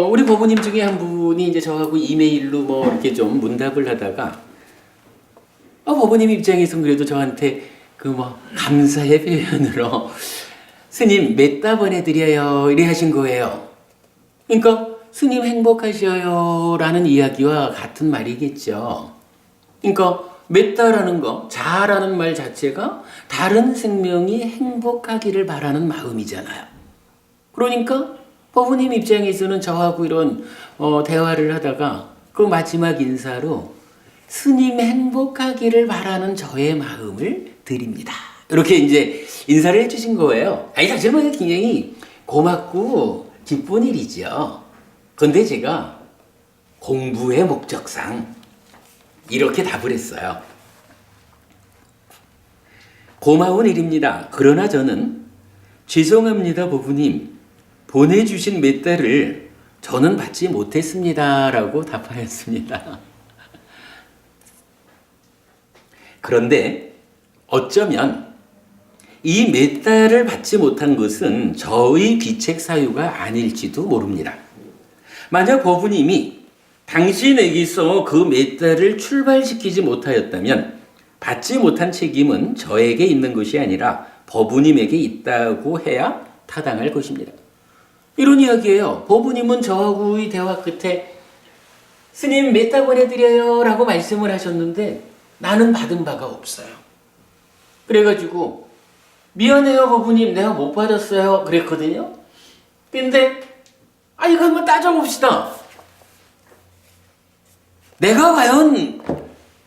우리 법부님 중에 한 분이 이제 저하고 이메일로 뭐 이렇게 좀 문답을 하다가 법부님 입장에서는 그래도 저한테 그 뭐 감사의 표현으로 스님 몇 다 보내드려요 이래 하신 거예요. 그러니까 스님 행복하셔요 라는 이야기와 같은 말이겠죠. 그러니까 몇 다라는 거, 자라는 말 자체가 다른 생명이 행복하기를 바라는 마음이잖아요. 그러니까 법부님 입장에서는 저하고 이런 대화를 하다가 그 마지막 인사로 스님 행복하기를 바라는 저의 마음을 드립니다. 이렇게 이제 인사를 해주신 거예요. 아니 사실 뭐 굉장히 고맙고 기쁜 일이죠. 근데 제가 공부의 목적상 이렇게 답을 했어요. 고마운 일입니다. 그러나 저는 죄송합니다, 법부님. 보내주신 몇 달을 저는 받지 못했습니다. 라고 답하였습니다. 그런데 어쩌면 이 몇 달을 받지 못한 것은 저의 귀책 사유가 아닐지도 모릅니다. 만약 법부님이 당신에게서 그 몇 달을 출발시키지 못하였다면 받지 못한 책임은 저에게 있는 것이 아니라 법부님에게 있다고 해야 타당할 것입니다. 이런 이야기예요. 법부님은 저하고의 대화 끝에 스님 몇 달 보내드려요 라고 말씀을 하셨는데 나는 받은 바가 없어요. 그래가지고 미안해요 법부님 내가 못 받았어요 그랬거든요. 근데 이거 한번 따져봅시다. 내가 과연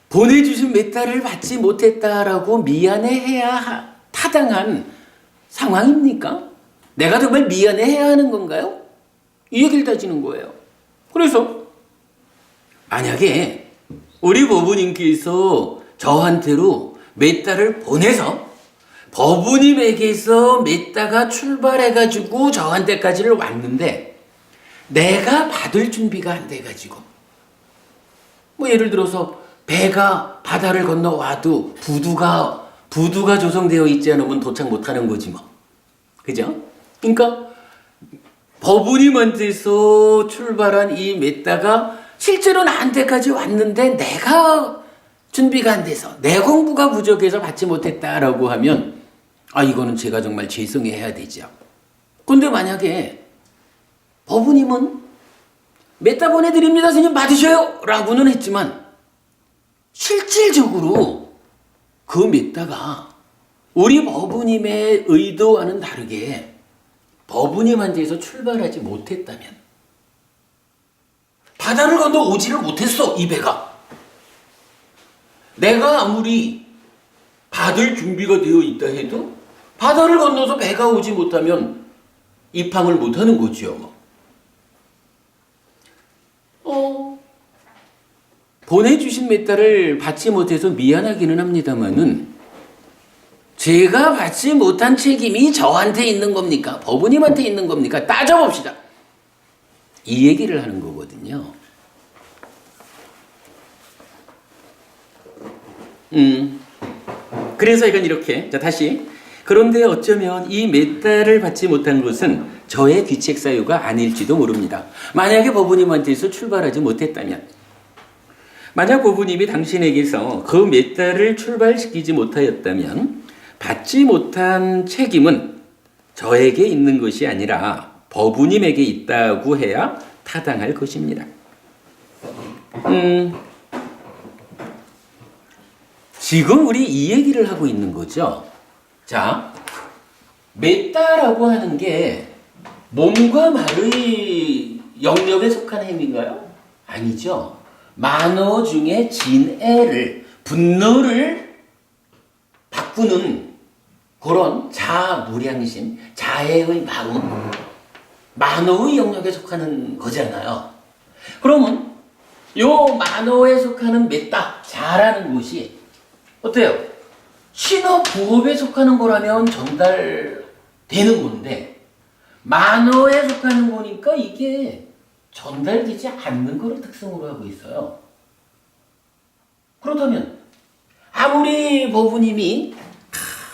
보내주신 몇 달을 받지 못했다라고 미안해해야 타당한 상황입니까? 내가 정말 미안해해야 하는 건가요? 이 얘기를 따지는 거예요. 그래서 만약에 우리 법부님께서 저한테로 몇 달을 보내서 법부님에게서 몇 달가 출발해가지고 저한테까지를 왔는데 내가 받을 준비가 안 돼가지고 뭐 예를 들어서 배가 바다를 건너와도 부두가 조성되어 있지 않으면 도착 못하는 거지 뭐. 그죠? 그러니까 법부님한테서 출발한 이 몇 달가 실제로 나한테까지 왔는데 내가 준비가 안 돼서 내 공부가 부족해서 받지 못했다라고 하면 이거는 제가 정말 죄송해야 되죠. 근데 만약에 법부님은 몇 달 보내드립니다 스님 받으셔요 라고는 했지만 실질적으로 그 몇 달가 우리 법부님의 의도와는 다르게 법부님한테서 출발하지 못했다면 바다를 건너 오지를 못했어 이 배가. 내가 아무리 받을 준비가 되어 있다 해도 바다를 건너서 배가 오지 못하면 입항을 못하는 거죠. 보내주신 몇 달을 받지 못해서 미안하기는 합니다만은 제가 받지 못한 책임이 저한테 있는 겁니까? 법부님한테 있는 겁니까? 따져봅시다. 이 얘기를 하는 거거든요. 그래서 이건 이렇게 자 다시 그런데 어쩌면 이 몇 달을 받지 못한 것은 저의 귀책 사유가 아닐지도 모릅니다. 만약에 법부님한테서 출발하지 못했다면 만약 법부님이 당신에게서 그 몇 달을 출발시키지 못하였다면 받지 못한 책임은 저에게 있는 것이 아니라 법부님에게 있다고 해야 타당할 것입니다. 지금 우리 이 얘기를 하고 있는 거죠. 자, 몇 달이라고 하는 게 몸과 말의 영역에 속한 행위인가요? 아니죠. 만어 중에 진애를 분노를 바꾸는 그런 자무량심, 자애의 마음, 만호의 영역에 속하는 거잖아요. 그러면 요 만호에 속하는 메따, 자라는 것이 어때요? 신어 부업에 속하는 거라면 전달되는 건데 만호에 속하는 거니까 이게 전달되지 않는 거를 특성으로 하고 있어요. 그렇다면 아무리 법부님이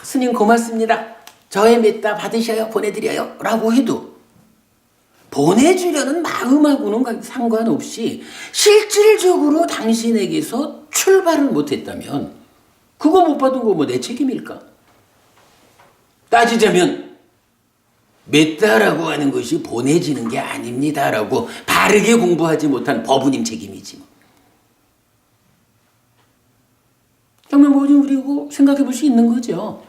스님 고맙습니다. 저의 메따 받으셔요. 보내드려요. 라고 해도 보내주려는 마음하고는 상관없이 실질적으로 당신에게서 출발을 못했다면 그거 못 받은 거 뭐 내 책임일까? 따지자면 메따라고 하는 것이 보내지는 게 아닙니다라고 바르게 공부하지 못한 법부님 책임이지. 정말 우리고 생각해 볼 수 있는 거죠.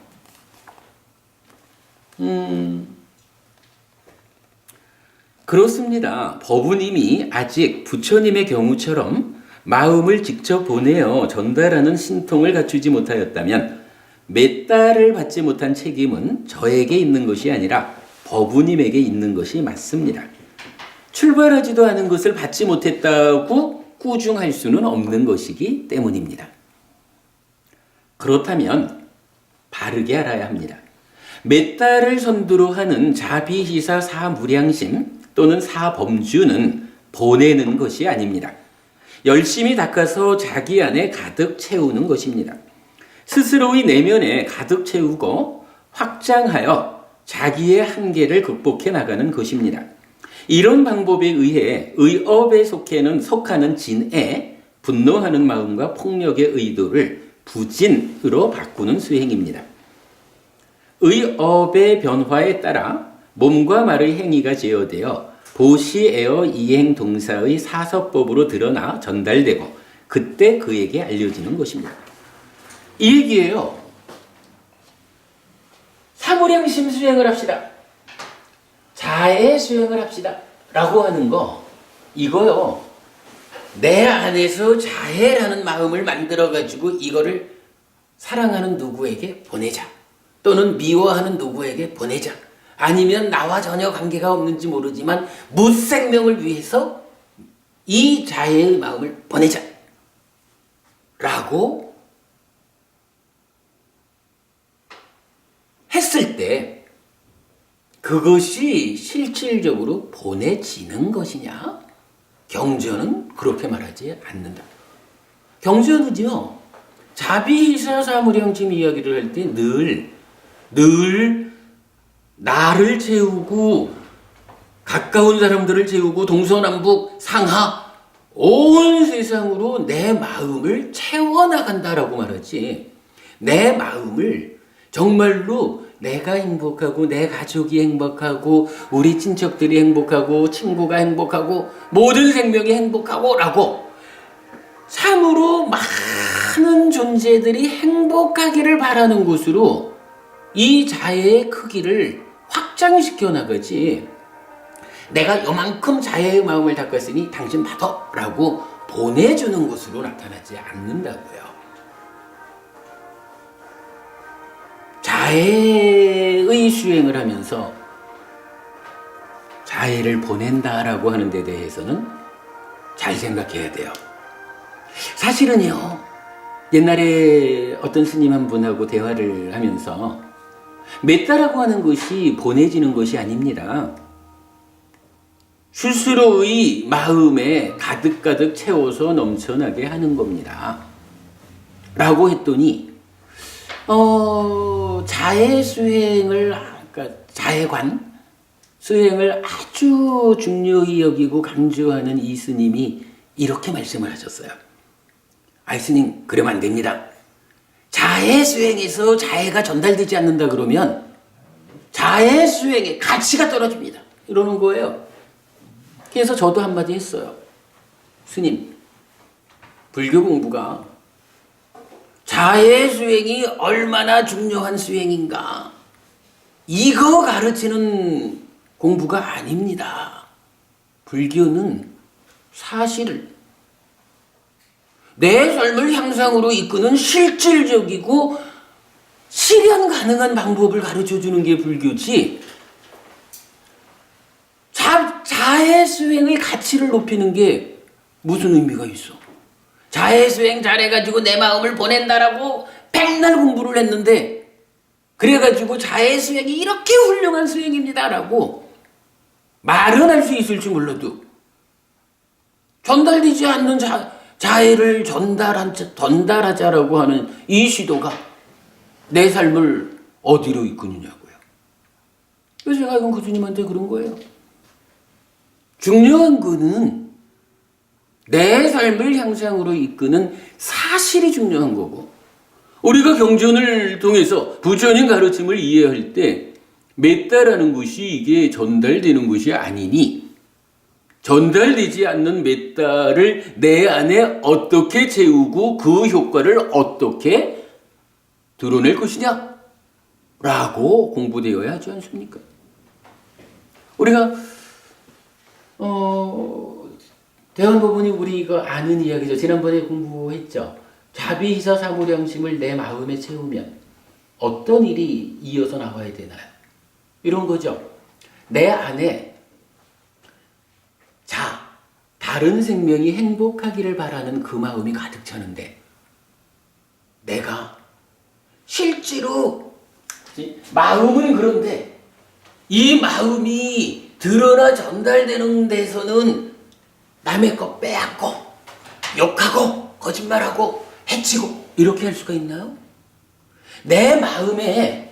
그렇습니다. 법부님이 아직 부처님의 경우처럼 마음을 직접 보내어 전달하는 신통을 갖추지 못하였다면 메따를 받지 못한 책임은 저에게 있는 것이 아니라 법부님에게 있는 것이 맞습니다. 출발하지도 않은 것을 받지 못했다고 꾸중할 수는 없는 것이기 때문입니다. 그렇다면 바르게 알아야 합니다. 메따를 선두로 하는 자비희사 사무량심 또는 사범주는 보내는 것이 아닙니다. 열심히 닦아서 자기 안에 가득 채우는 것입니다. 스스로의 내면에 가득 채우고 확장하여 자기의 한계를 극복해 나가는 것입니다. 이런 방법에 의해 의업에 속하는 진에 분노하는 마음과 폭력의 의도를 부진으로 바꾸는 수행입니다. 의업의 변화에 따라 몸과 말의 행위가 제어되어 보시에어 이행 동사의 사서법으로 드러나 전달되고 그때 그에게 알려지는 것입니다. 이 얘기예요. 사무량심 수행을 합시다. 자애 수행을 합시다. 라고 하는 거 이거요. 내 안에서 자애라는 마음을 만들어가지고 이거를 사랑하는 누구에게 보내자. 또는 미워하는 누구에게 보내자. 아니면 나와 전혀 관계가 없는지 모르지만 무생명을 위해서 이 자애의 마음을 보내자. 라고 했을 때 그것이 실질적으로 보내지는 것이냐? 경전은 그렇게 말하지 않는다. 경전은요. 자비희사 사무량심 이야기를 할 때 늘 나를 채우고 가까운 사람들을 채우고 동서남북 상하 온 세상으로 내 마음을 채워나간다라고 말하지. 내 마음을 정말로 내가 행복하고 내 가족이 행복하고 우리 친척들이 행복하고 친구가 행복하고 모든 생명이 행복하고 라고 참으로 많은 존재들이 행복하기를 바라는 곳으로 이 자애의 크기를 확장시켜 나가지. 내가 요만큼 자애의 마음을 닦았으니 당신 받아 라고 보내주는 것으로 나타나지 않는다고요. 자애의 수행을 하면서 자애를 보낸다라고 하는 데 대해서는 잘 생각해야 돼요. 사실은요, 옛날에 어떤 스님 한 분하고 대화를 하면서 메따라고 하는 것이 보내지는 것이 아닙니다. 스스로의 마음에 가득가득 채워서 넘쳐나게 하는 겁니다. 라고 했더니 자애 수행을, 그러니까 자애관 수행을 아주 중요히 여기고 강조하는 이 스님이 이렇게 말씀을 하셨어요. 아이 스님, 그러면 안 됩니다. 자애 수행에서 자애가 전달되지 않는다 그러면 자애 수행의 가치가 떨어집니다. 이러는 거예요. 그래서 저도 한마디 했어요. 스님, 불교 공부가 자애 수행이 얼마나 중요한 수행인가, 이거 가르치는 공부가 아닙니다. 불교는 사실을 내 삶을 향상으로 이끄는 실질적이고 실현 가능한 방법을 가르쳐 주는 게 불교지. 자해 수행의 가치를 높이는 게 무슨 의미가 있어? 자해 수행 잘해가지고 내 마음을 보낸다라고 백날 공부를 했는데, 그래가지고 자해 수행이 이렇게 훌륭한 수행입니다라고 말은 할 수 있을지 몰라도 전달되지 않는 자해를 전달하자라고 하는 이 시도가 내 삶을 어디로 이끄느냐고요. 그래서 제가 이건 교수님한테 그런 거예요. 중요한 거는 내 삶을 향상으로 이끄는 사실이 중요한 거고, 우리가 경전을 통해서 부처님 가르침을 이해할 때 메따라는 것이 이게 전달되는 것이 아니니, 전달되지 않는 메따를 내 안에 어떻게 채우고 그 효과를 어떻게 드러낼 것이냐 라고 공부되어야 하지 않습니까? 우리가 대원법원이 우리가 아는 이야기죠. 지난번에 공부했죠. 자비희사 사무량심을 내 마음에 채우면 어떤 일이 이어서 나와야 되나요? 이런 거죠. 내 안에 다른 생명이 행복하기를 바라는 그 마음이 가득 차는데, 내가 실제로 마음은 그런데 이 마음이 드러나 전달되는 데서는 남의 거 빼앗고 욕하고 거짓말하고 해치고 이렇게 할 수가 있나요? 내 마음에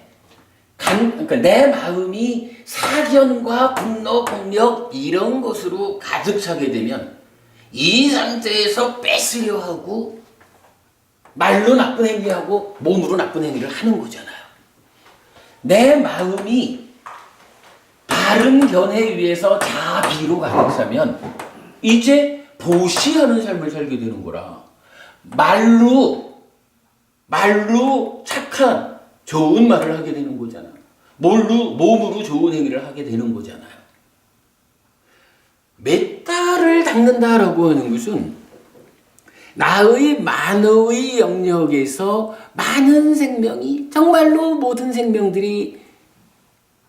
그러니까 내 마음이 사견과 분노, 폭력 이런 것으로 가득 차게 되면 이 상태에서 뺏으려 하고 말로 나쁜 행위하고 몸으로 나쁜 행위를 하는 거잖아요. 내 마음이 바른 견해 위에서 자비로 가득 차면 이제 보시하는 삶을 살게 되는 거라. 말로 착한 좋은 말을 하게 되는 거잖아요. 몸으로 좋은 행위를 하게 되는 거잖아요. 메타를 닦는다라고 하는 것은 나의 만의 영역에서 많은 생명이, 정말로 모든 생명들이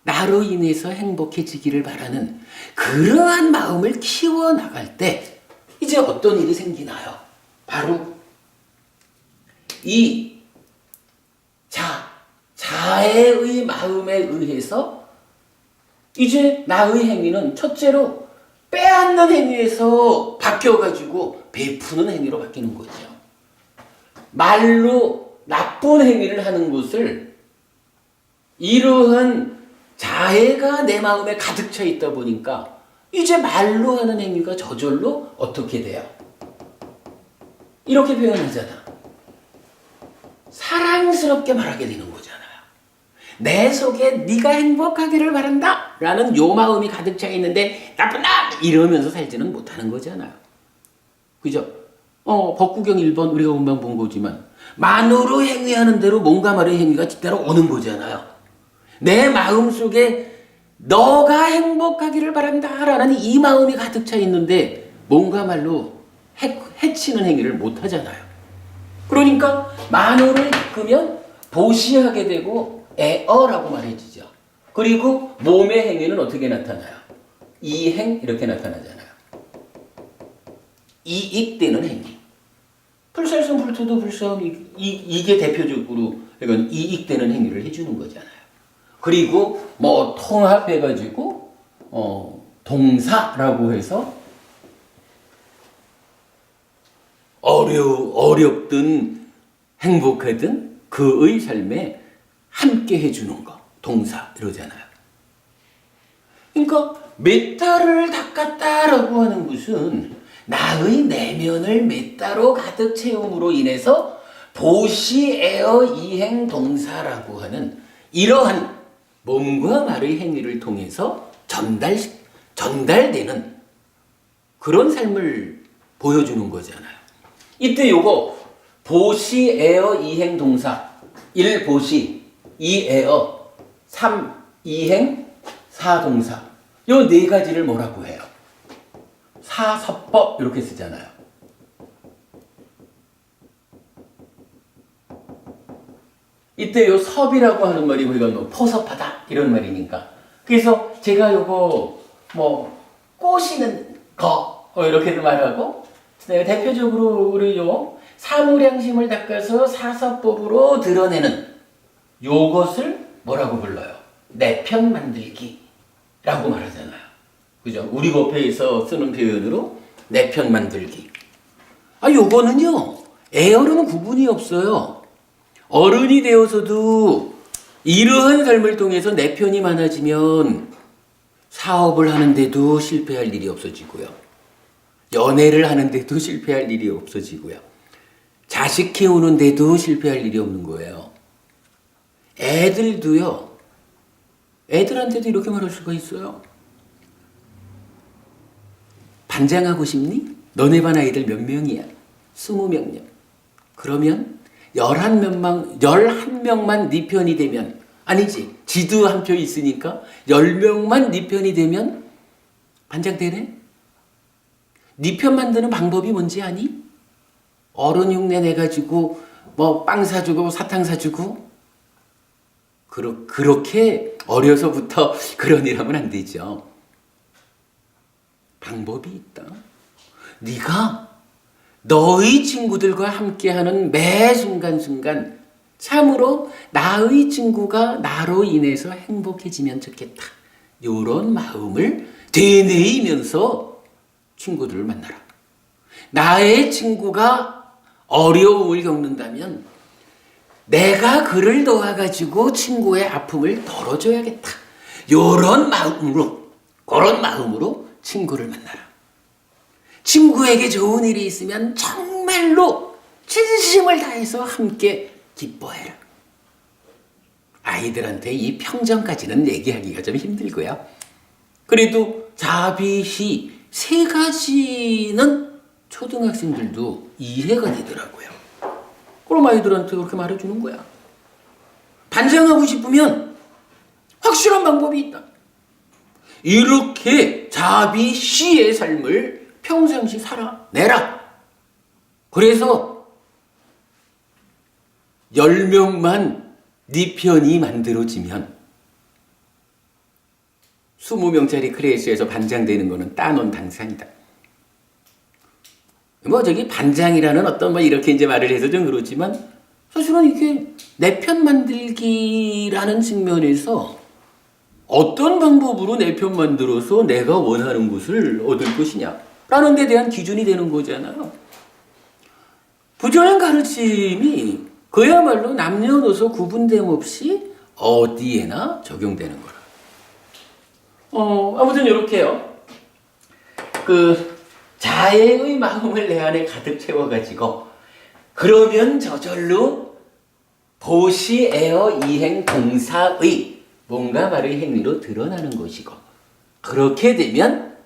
나로 인해서 행복해지기를 바라는 그러한 마음을 키워나갈 때 이제 어떤 일이 생기나요? 바로 이 자애의 마음에 의해서 이제 나의 행위는 첫째로 빼앗는 행위에서 바뀌어가지고 베푸는 행위로 바뀌는 거죠. 말로 나쁜 행위를 하는 것을, 이러한 자애가 내 마음에 가득 차 있다 보니까 이제 말로 하는 행위가 저절로 어떻게 돼요? 이렇게 표현하잖아. 사랑스럽게 말하게 되는 거잖아요. 내 속에 네가 행복하기를 바란다 라는 요 마음이 가득 차 있는데 나쁜 놈! 이러면서 살지는 못하는 거잖아요. 그죠? 법구경 1번 우리가 금방 본 거지만 만으로 행위하는 대로 몸과 말의 행위가 뒤따라 오는 거잖아요. 내 마음 속에 너가 행복하기를 바란다 라는 이 마음이 가득 차 있는데 몸과 말로 해치는 행위를 못 하잖아요. 그러니까 만호를 겪으면 보시하게 되고 애어라고 말해지죠. 그리고 몸의 행위는 어떻게 나타나요? 이행 이렇게 나타나잖아요. 이익되는 행위. 불살성 불토도 불사음 이게 대표적으로 이건 이익되는 행위를 해주는 거잖아요. 그리고 뭐 통합해가지고 동사라고 해서 어렵든 행복하든 그의 삶에 함께 해주는 거, 동사 이러잖아요. 그러니까 메타를 닦았다라고 하는 것은 나의 내면을 메타로 가득 채움으로 인해서 보시에어 이행 동사라고 하는 이러한 몸과 말의 행위를 통해서 전달되는 그런 삶을 보여주는 거잖아요. 이때 요거 보시에어 이행 동사 1 보시 2 에어 3 이행 4 동사 요 네 가지를 뭐라고 해요? 사서법 이렇게 쓰잖아요. 이때 요 섭이라고 하는 말이 우리가 뭐 포섭하다 이런 말이니까. 그래서 제가 요거 뭐 꼬시는 거 이렇게도 말하고 대표적으로 우리 요 사무량심을 닦아서 사서법으로 드러내는 요것을 뭐라고 불러요? 내편 만들기라고 말하잖아요. 그죠? 우리 법회에서 쓰는 표현으로 내편 만들기. 요거는요, 애어른은 구분이 없어요. 어른이 되어서도 이러한 삶을 통해서 내 편이 많아지면 사업을 하는데도 실패할 일이 없어지고요. 연애를 하는데도 실패할 일이 없어지고요. 자식 키우는데도 실패할 일이 없는 거예요. 애들도요. 애들한테도 이렇게 말할 수가 있어요. 반장하고 싶니? 너네 반 아이들 몇 명이야? 20명이요. 그러면 11명만 네 편이 되면, 아니지, 지도 한 표 있으니까 10명만 네 편이 되면 반장 되네? 네 편 만드는 방법이 뭔지 아니? 어른 흉내 내가지고 뭐 빵 사주고 사탕 사주고 그렇게 어려서부터 그런 일 하면 안 되죠. 방법이 있다. 네가 너의 친구들과 함께하는 매 순간순간 참으로 나의 친구가 나로 인해서 행복해지면 좋겠다. 이런 마음을 되뇌이면서 친구들을 만나라. 나의 친구가 어려움을 겪는다면 내가 그를 도와가지고 친구의 아픔을 덜어줘야겠다. 그런 마음으로 친구를 만나라. 친구에게 좋은 일이 있으면 정말로 진심을 다해서 함께 기뻐해라. 아이들한테 이 평정까지는 얘기하기가 좀 힘들고요. 그래도 자비시 3가지는 초등학생들도 이해가 되더라고요. 그럼 아이들한테 그렇게 말해주는 거야. 반성하고 싶으면 확실한 방법이 있다. 이렇게 자비시의 삶을 평상시 살아내라. 그래서 10명만 네 편이 만들어지면 20명짜리 클래스에서 반장되는 거는 따놓은 당상이다. 저기 반장이라는 어떤 이렇게 이제 말을 해서 좀 그렇지만 사실은 이게 내 편 만들기라는 측면에서 어떤 방법으로 내 편 만들어서 내가 원하는 것을 얻을 것이냐 라는 데 대한 기준이 되는 거잖아요. 부조한 가르침이 그야말로 남녀노소 구분됨 없이 어디에나 적용되는 거라. 아무튼 이렇게요. 자애의 마음을 내 안에 가득 채워가지고 그러면 저절로 도시 에어 이행 동사의 뭔가 말의 행위로 드러나는 것이고 그렇게 되면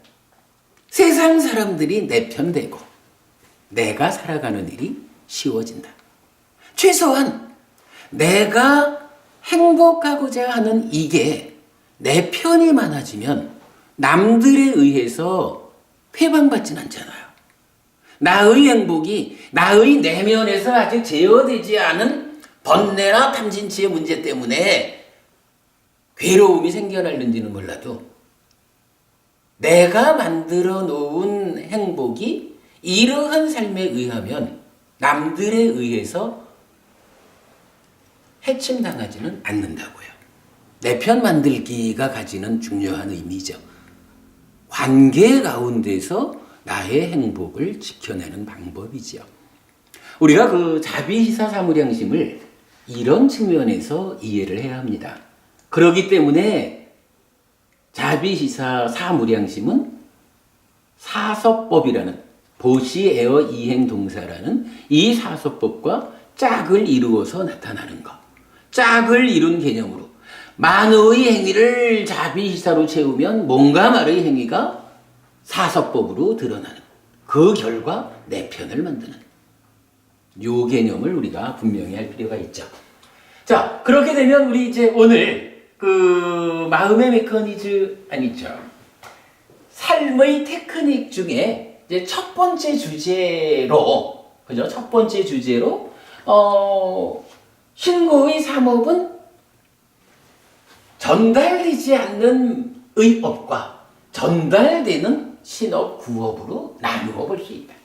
세상 사람들이 내 편 되고 내가 살아가는 일이 쉬워진다. 최소한 내가 행복하고자 하는 이게 내 편이 많아지면 남들에 의해서 회방받진 않잖아요. 나의 행복이 나의 내면에서 아직 제어되지 않은 번뇌나 탐진치의 문제 때문에 괴로움이 생겨날는지는 몰라도 내가 만들어 놓은 행복이 이러한 삶에 의하면 남들에 의해서 해침당하지는 않는다고요. 내 편 만들기가 가지는 중요한 의미죠. 관계 가운데서 나의 행복을 지켜내는 방법이죠. 우리가 자비시사 사무량심을 이런 측면에서 이해를 해야 합니다. 그렇기 때문에 자비시사 사무량심은 사서법이라는 보시에어 이행동사라는 이 사서법과 짝을 이루어서 나타나는 것. 짝을 이룬 개념으로 만의 행위를 자비시사로 채우면 뭔가 말의 행위가 사서법으로 드러나는 그 결과 내 편을 만드는 요 개념을 우리가 분명히 할 필요가 있죠. 자, 그렇게 되면 우리 이제 오늘 마음의 메커니즘 아니죠. 삶의 테크닉 중에 이제 첫 번째 주제로 그죠? 첫 번째 주제로 신고의 삼업은 전달되지 않는 의업과 전달되는 신업, 구업으로 나누어 볼 수 있다.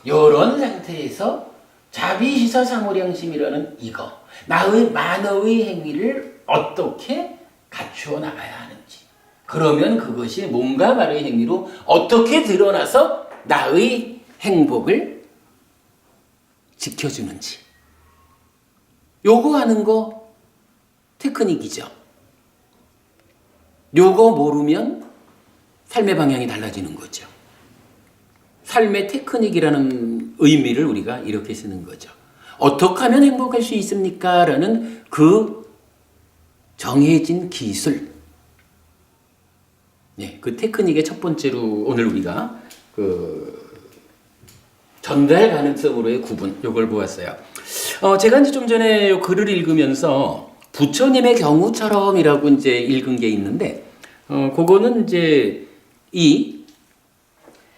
이런 상태에서 자비시서 사무량심이라는 이거, 나의 만어의 행위를 어떻게 갖추어 나가야 하는지, 그러면 그것이 몸과 말의 행위로 어떻게 드러나서 나의 행복을 지켜주는지, 요거 하는 거 테크닉이죠. 요거 모르면 삶의 방향이 달라지는 거죠. 삶의 테크닉이라는 의미를 우리가 이렇게 쓰는 거죠. 어떻게 하면 행복할 수 있습니까? 라는 그 정해진 기술. 네, 그 테크닉의 첫 번째로 오늘 우리가 그 전달 가능성으로의 구분, 요걸 보았어요. 제가 이제 좀 전에 요 글을 읽으면서 부처님의 경우처럼이라고 이제 읽은 게 있는데, 그거는 이제 이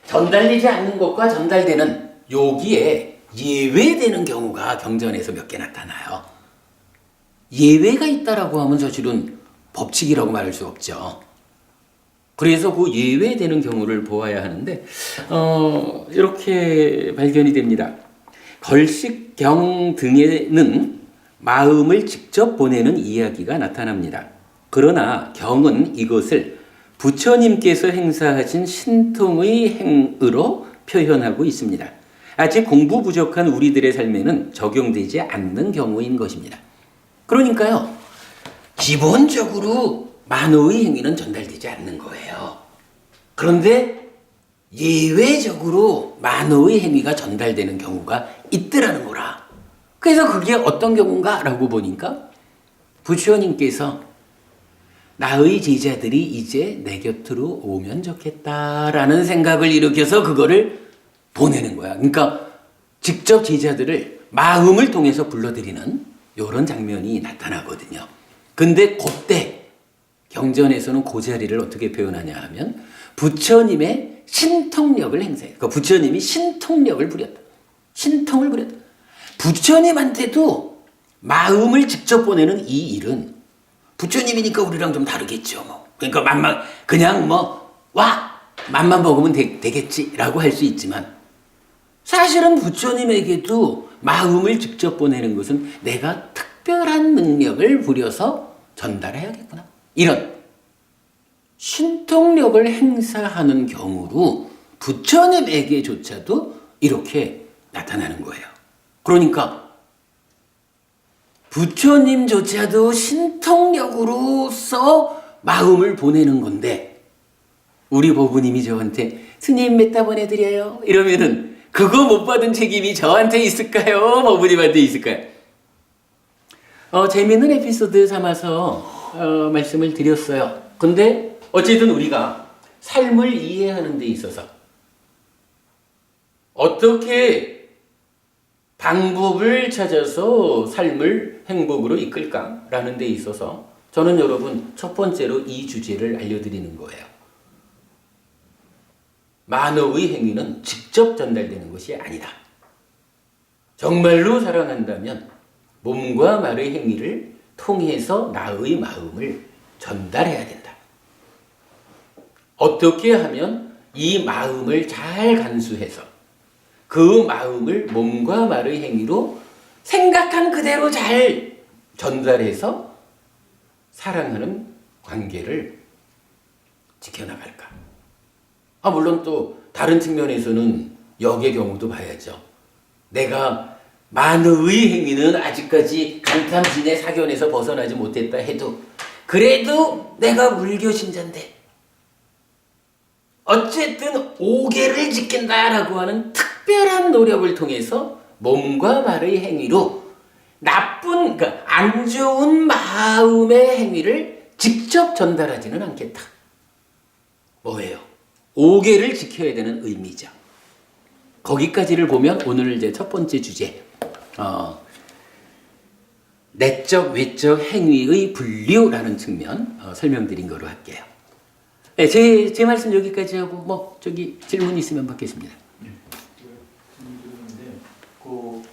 전달되지 않는 것과 전달되는 여기에 예외되는 경우가 경전에서 몇 개 나타나요. 예외가 있다라고 하면 사실은 법칙이라고 말할 수 없죠. 그래서 그 예외되는 경우를 보아야 하는데, 이렇게 발견이 됩니다. 걸식경 등에는 마음을 직접 보내는 이야기가 나타납니다. 그러나 경은 이것을 부처님께서 행사하신 신통의 행으로 표현하고 있습니다. 아직 공부 부족한 우리들의 삶에는 적용되지 않는 경우인 것입니다. 그러니까요, 기본적으로 만호의 행위는 전달되지 않는 거예요. 그런데 예외적으로 만호의 행위가 전달되는 경우가 있더라는 거라. 그래서 그게 어떤 경우인가? 라고 보니까 부처님께서 나의 제자들이 이제 내 곁으로 오면 좋겠다라는 생각을 일으켜서 그거를 보내는 거야. 그러니까 직접 제자들을 마음을 통해서 불러들이는 이런 장면이 나타나거든요. 근데 그때 경전에서는 그 자리를 어떻게 표현하냐 하면 부처님의 신통력을 행사해요. 그러니까 부처님이 신통력을 부렸다. 신통을 부렸다. 부처님한테도 마음을 직접 보내는 이 일은 부처님이니까 우리랑 좀 다르겠죠. 뭐. 그러니까 그냥 맘만 먹으면 되겠지라고 할 수 있지만, 사실은 부처님에게도 마음을 직접 보내는 것은 내가 특별한 능력을 부려서 전달해야겠구나. 이런 신통력을 행사하는 경우로 부처님에게조차도 이렇게 나타나는 거예요. 그러니까 부처님조차도 신통력으로서 마음을 보내는 건데, 우리 보부님이 저한테 스님 몇 다 보내드려요 이러면은 그거 못 받은 책임이 저한테 있을까요? 보부님한테 있을까요? 재미있는 에피소드 삼아서 말씀을 드렸어요. 근데 어쨌든 우리가 삶을 이해하는 데 있어서 어떻게 방법을 찾아서 삶을 행복으로 이끌까라는 데 있어서 저는 여러분 첫 번째로 이 주제를 알려드리는 거예요. 만어의 행위는 직접 전달되는 것이 아니다. 정말로 사랑한다면 몸과 말의 행위를 통해서 나의 마음을 전달해야 된다. 어떻게 하면 이 마음을 잘 간수해서 그 마음을 몸과 말의 행위로 생각한 그대로 잘 전달해서 사랑하는 관계를 지켜나갈까? 물론 또 다른 측면에서는 역의 경우도 봐야죠. 내가 만의 행위는 아직까지 간탐진의 사견에서 벗어나지 못했다 해도 그래도 내가 물교 신자인데 어쨌든 오계를 지킨다라고 하는 특별한 노력을 통해서 몸과 말의 행위로 그러니까 안 좋은 마음의 행위를 직접 전달하지는 않겠다. 뭐예요? 오계를 지켜야 되는 의미죠. 거기까지를 보면 오늘 이제 첫 번째 주제, 내적, 외적 행위의 분류라는 측면 설명드린 거로 할게요. 네, 제 말씀 여기까지 하고 질문 있으면 받겠습니다. 그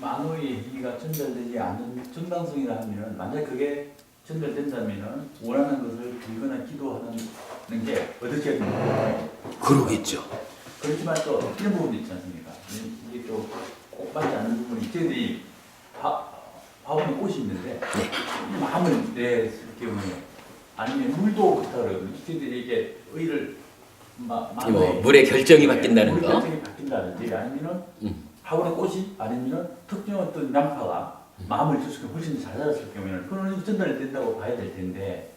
만호의 행위가 전달되지 않는 정당성이라 하면은 만약 그게 전달된다면은 원하는 것을 빌거나 기도하는 게 어떻게 됩니까? 그러겠죠. 그렇지만 또 이런 부분도 있지 않습니까? 이게 또 꼭 맞지 않는 부분이 저희들이 화원에 꽃이 있는데 이 마음을 냈을 경우에 아니면 물도 그렇다 그러거든요. 저희들이 이게 의를 뭐 물의 결정이 바뀐다는 물 거. 결정이 바뀐다든지 아니면은 화원의 꽃이 아니면은 특정 어떤 양파가 마음을 줬을 경우 훨씬 잘 자랐을 경우에는 그건 전달이 된다고 봐야 될 텐데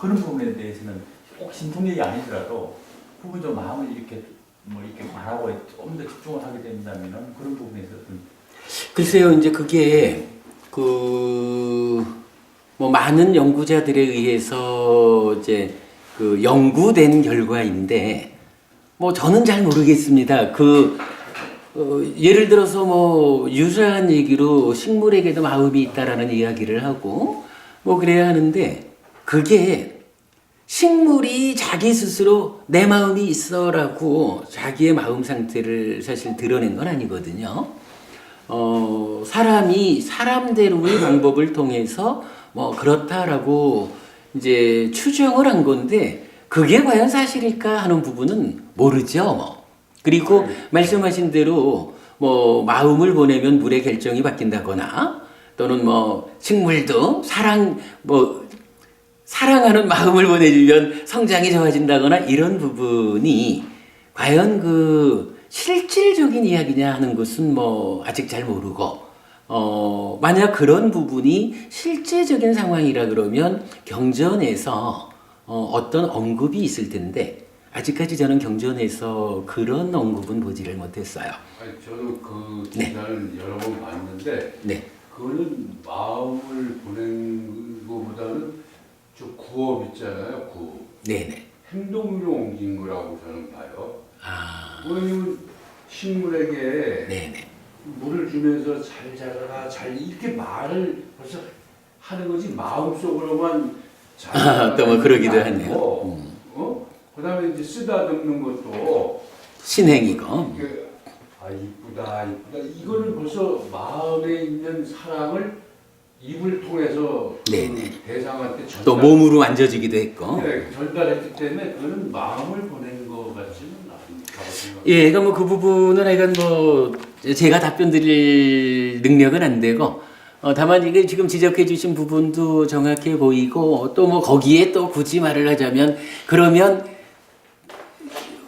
그런 부분에 대해서는 꼭 신통력이 아니더라도 부분적으로 마음을 이렇게 뭐 이렇게 말하고 좀 더 집중을 하게 된다면은 그런 부분에서 어떤 글쎄요, 이제 그게 뭐 많은 연구자들에 의해서 이제 그 연구된 결과인데 뭐 저는 잘 모르겠습니다. 예를 들어서 뭐 유사한 얘기로 식물에게도 마음이 있다라는 이야기를 하고 뭐 그래야 하는데 그게 식물이 자기 스스로 내 마음이 있어라고 자기의 마음 상태를 사실 드러낸 건 아니거든요. 사람이 사람대로의 방법을 통해서 뭐 그렇다라고 이제 추정을 한 건데 그게 과연 사실일까 하는 부분은 모르죠. 뭐. 그리고 말씀하신 대로 뭐 마음을 보내면 물의 결정이 바뀐다거나 또는 뭐 식물도 사랑하는 마음을 보내주면 성장이 좋아진다거나 이런 부분이 과연 그 실질적인 이야기냐 하는 것은 뭐 아직 잘 모르고 만약 그런 부분이 실제적인 상황이라 그러면 경전에서 어떤 언급이 있을 텐데 아직까지 저는 경전에서 그런 언급은 보지를 못했어요. 아니, 저도 그 네. 기사를 여러 번 봤는데 네. 그거는 마음을 보낸 것보다는 저 구업 있잖아요. 구업. 네네. 행동으로 옮긴 거라고 저는 봐요. 왜냐면 식물에게 네네. 물을 주면서 잘 자라라 잘 이렇게 말을 벌써 하는 거지 마음속으로만 또 뭐 그러기도 하네요. 그다음에 이제 쓰다듬는 것도 신행이고. 이게 이쁘다 이거는 벌써 마음에 있는 사랑을 입을 통해서 네네. 그 대상한테 또 몸으로 만져지기도 했고. 네, 전달했기 때문에 그는 마음을 보낸 것 같지는 않다고 생각합니다. 예, 그러니까 뭐 그 부분은 하여간 뭐 제가 답변 드릴 능력은 안 되고 다만 이게 지금 지적해 주신 부분도 정확해 보이고 또 뭐 거기에 또 굳이 말을 하자면 그러면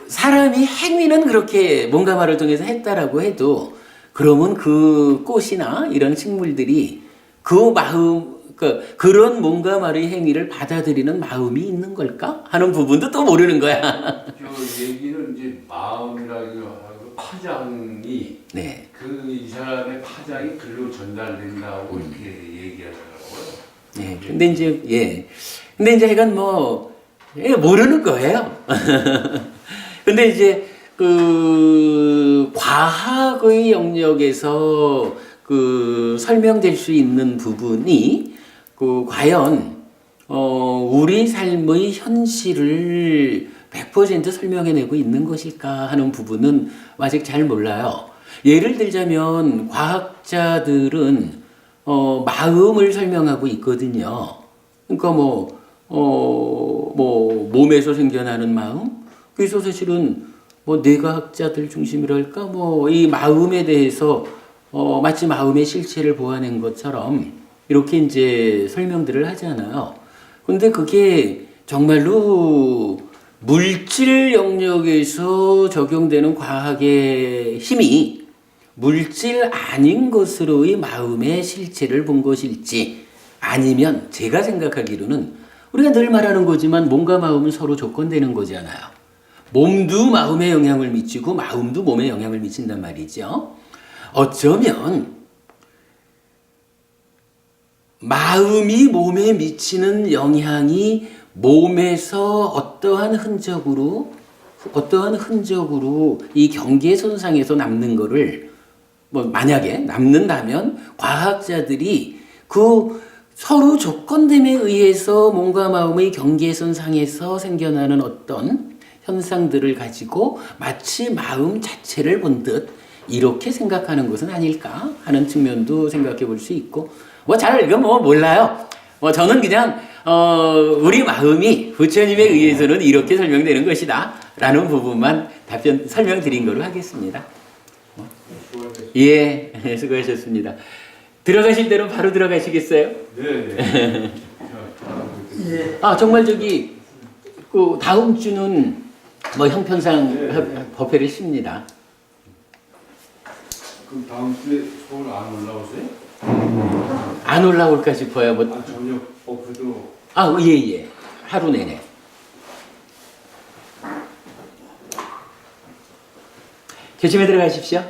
사람이 행위는 그렇게 뭔가 말을 통해서 했다라고 해도 그러면 그 꽃이나 이런 식물들이 그 마음 그런 뭔가 말의 행위를 받아들이는 마음이 있는 걸까 하는 부분도 또 모르는 거야. 저 얘기는 이제 마음이라고 하고 파장이 네. 이 사람의 파장이 글로 전달된다고 이렇게 얘기하더라고요. 네. 근데 이제 하여간 뭐 모르는 거예요. 근데 이제 그 과학의 영역에서 그 설명될 수 있는 부분이 그 과연 우리 삶의 현실을 100% 설명해내고 있는 것일까 하는 부분은 아직 잘 몰라요. 예를 들자면 과학자들은 마음을 설명하고 있거든요. 그러니까 뭐 몸에서 생겨나는 마음? 그래서 사실은 뭐 뇌과학자들 중심이랄까 뭐 이 마음에 대해서 마치 마음의 실체를 보아낸 것처럼 이렇게 이제 설명들을 하잖아요. 근데 그게 정말로 물질 영역에서 적용되는 과학의 힘이 물질 아닌 것으로의 마음의 실체를 본 것일지 아니면 제가 생각하기로는 우리가 늘 말하는 거지만 몸과 마음은 서로 조건되는 거잖아요. 몸도 마음에 영향을 미치고 마음도 몸에 영향을 미친단 말이죠. 어쩌면 마음이 몸에 미치는 영향이 몸에서 어떠한 흔적으로 이 경계선상에서 남는 거를 뭐 만약에 남는다면 과학자들이 그 서로 조건됨에 의해서 몸과 마음의 경계선상에서 생겨나는 어떤 현상들을 가지고 마치 마음 자체를 본 듯 이렇게 생각하는 것은 아닐까 하는 측면도 생각해 볼 수 있고 이거 몰라요. 저는 그냥 우리 마음이 부처님에 의해서는 이렇게 설명되는 것이다 라는 부분만 설명드린 걸로 하겠습니다. 예, 수고하셨습니다. 들어가실 대로 바로 들어가시겠어요? 네. 정말 그 다음 주는 형편상 법회를 씁니다. 그럼 다음 주에 서울 안 올라오세요? 안 올라올까 싶어요. 저녁 버프도. 예. 하루 내내. 조심히 들어가십시오.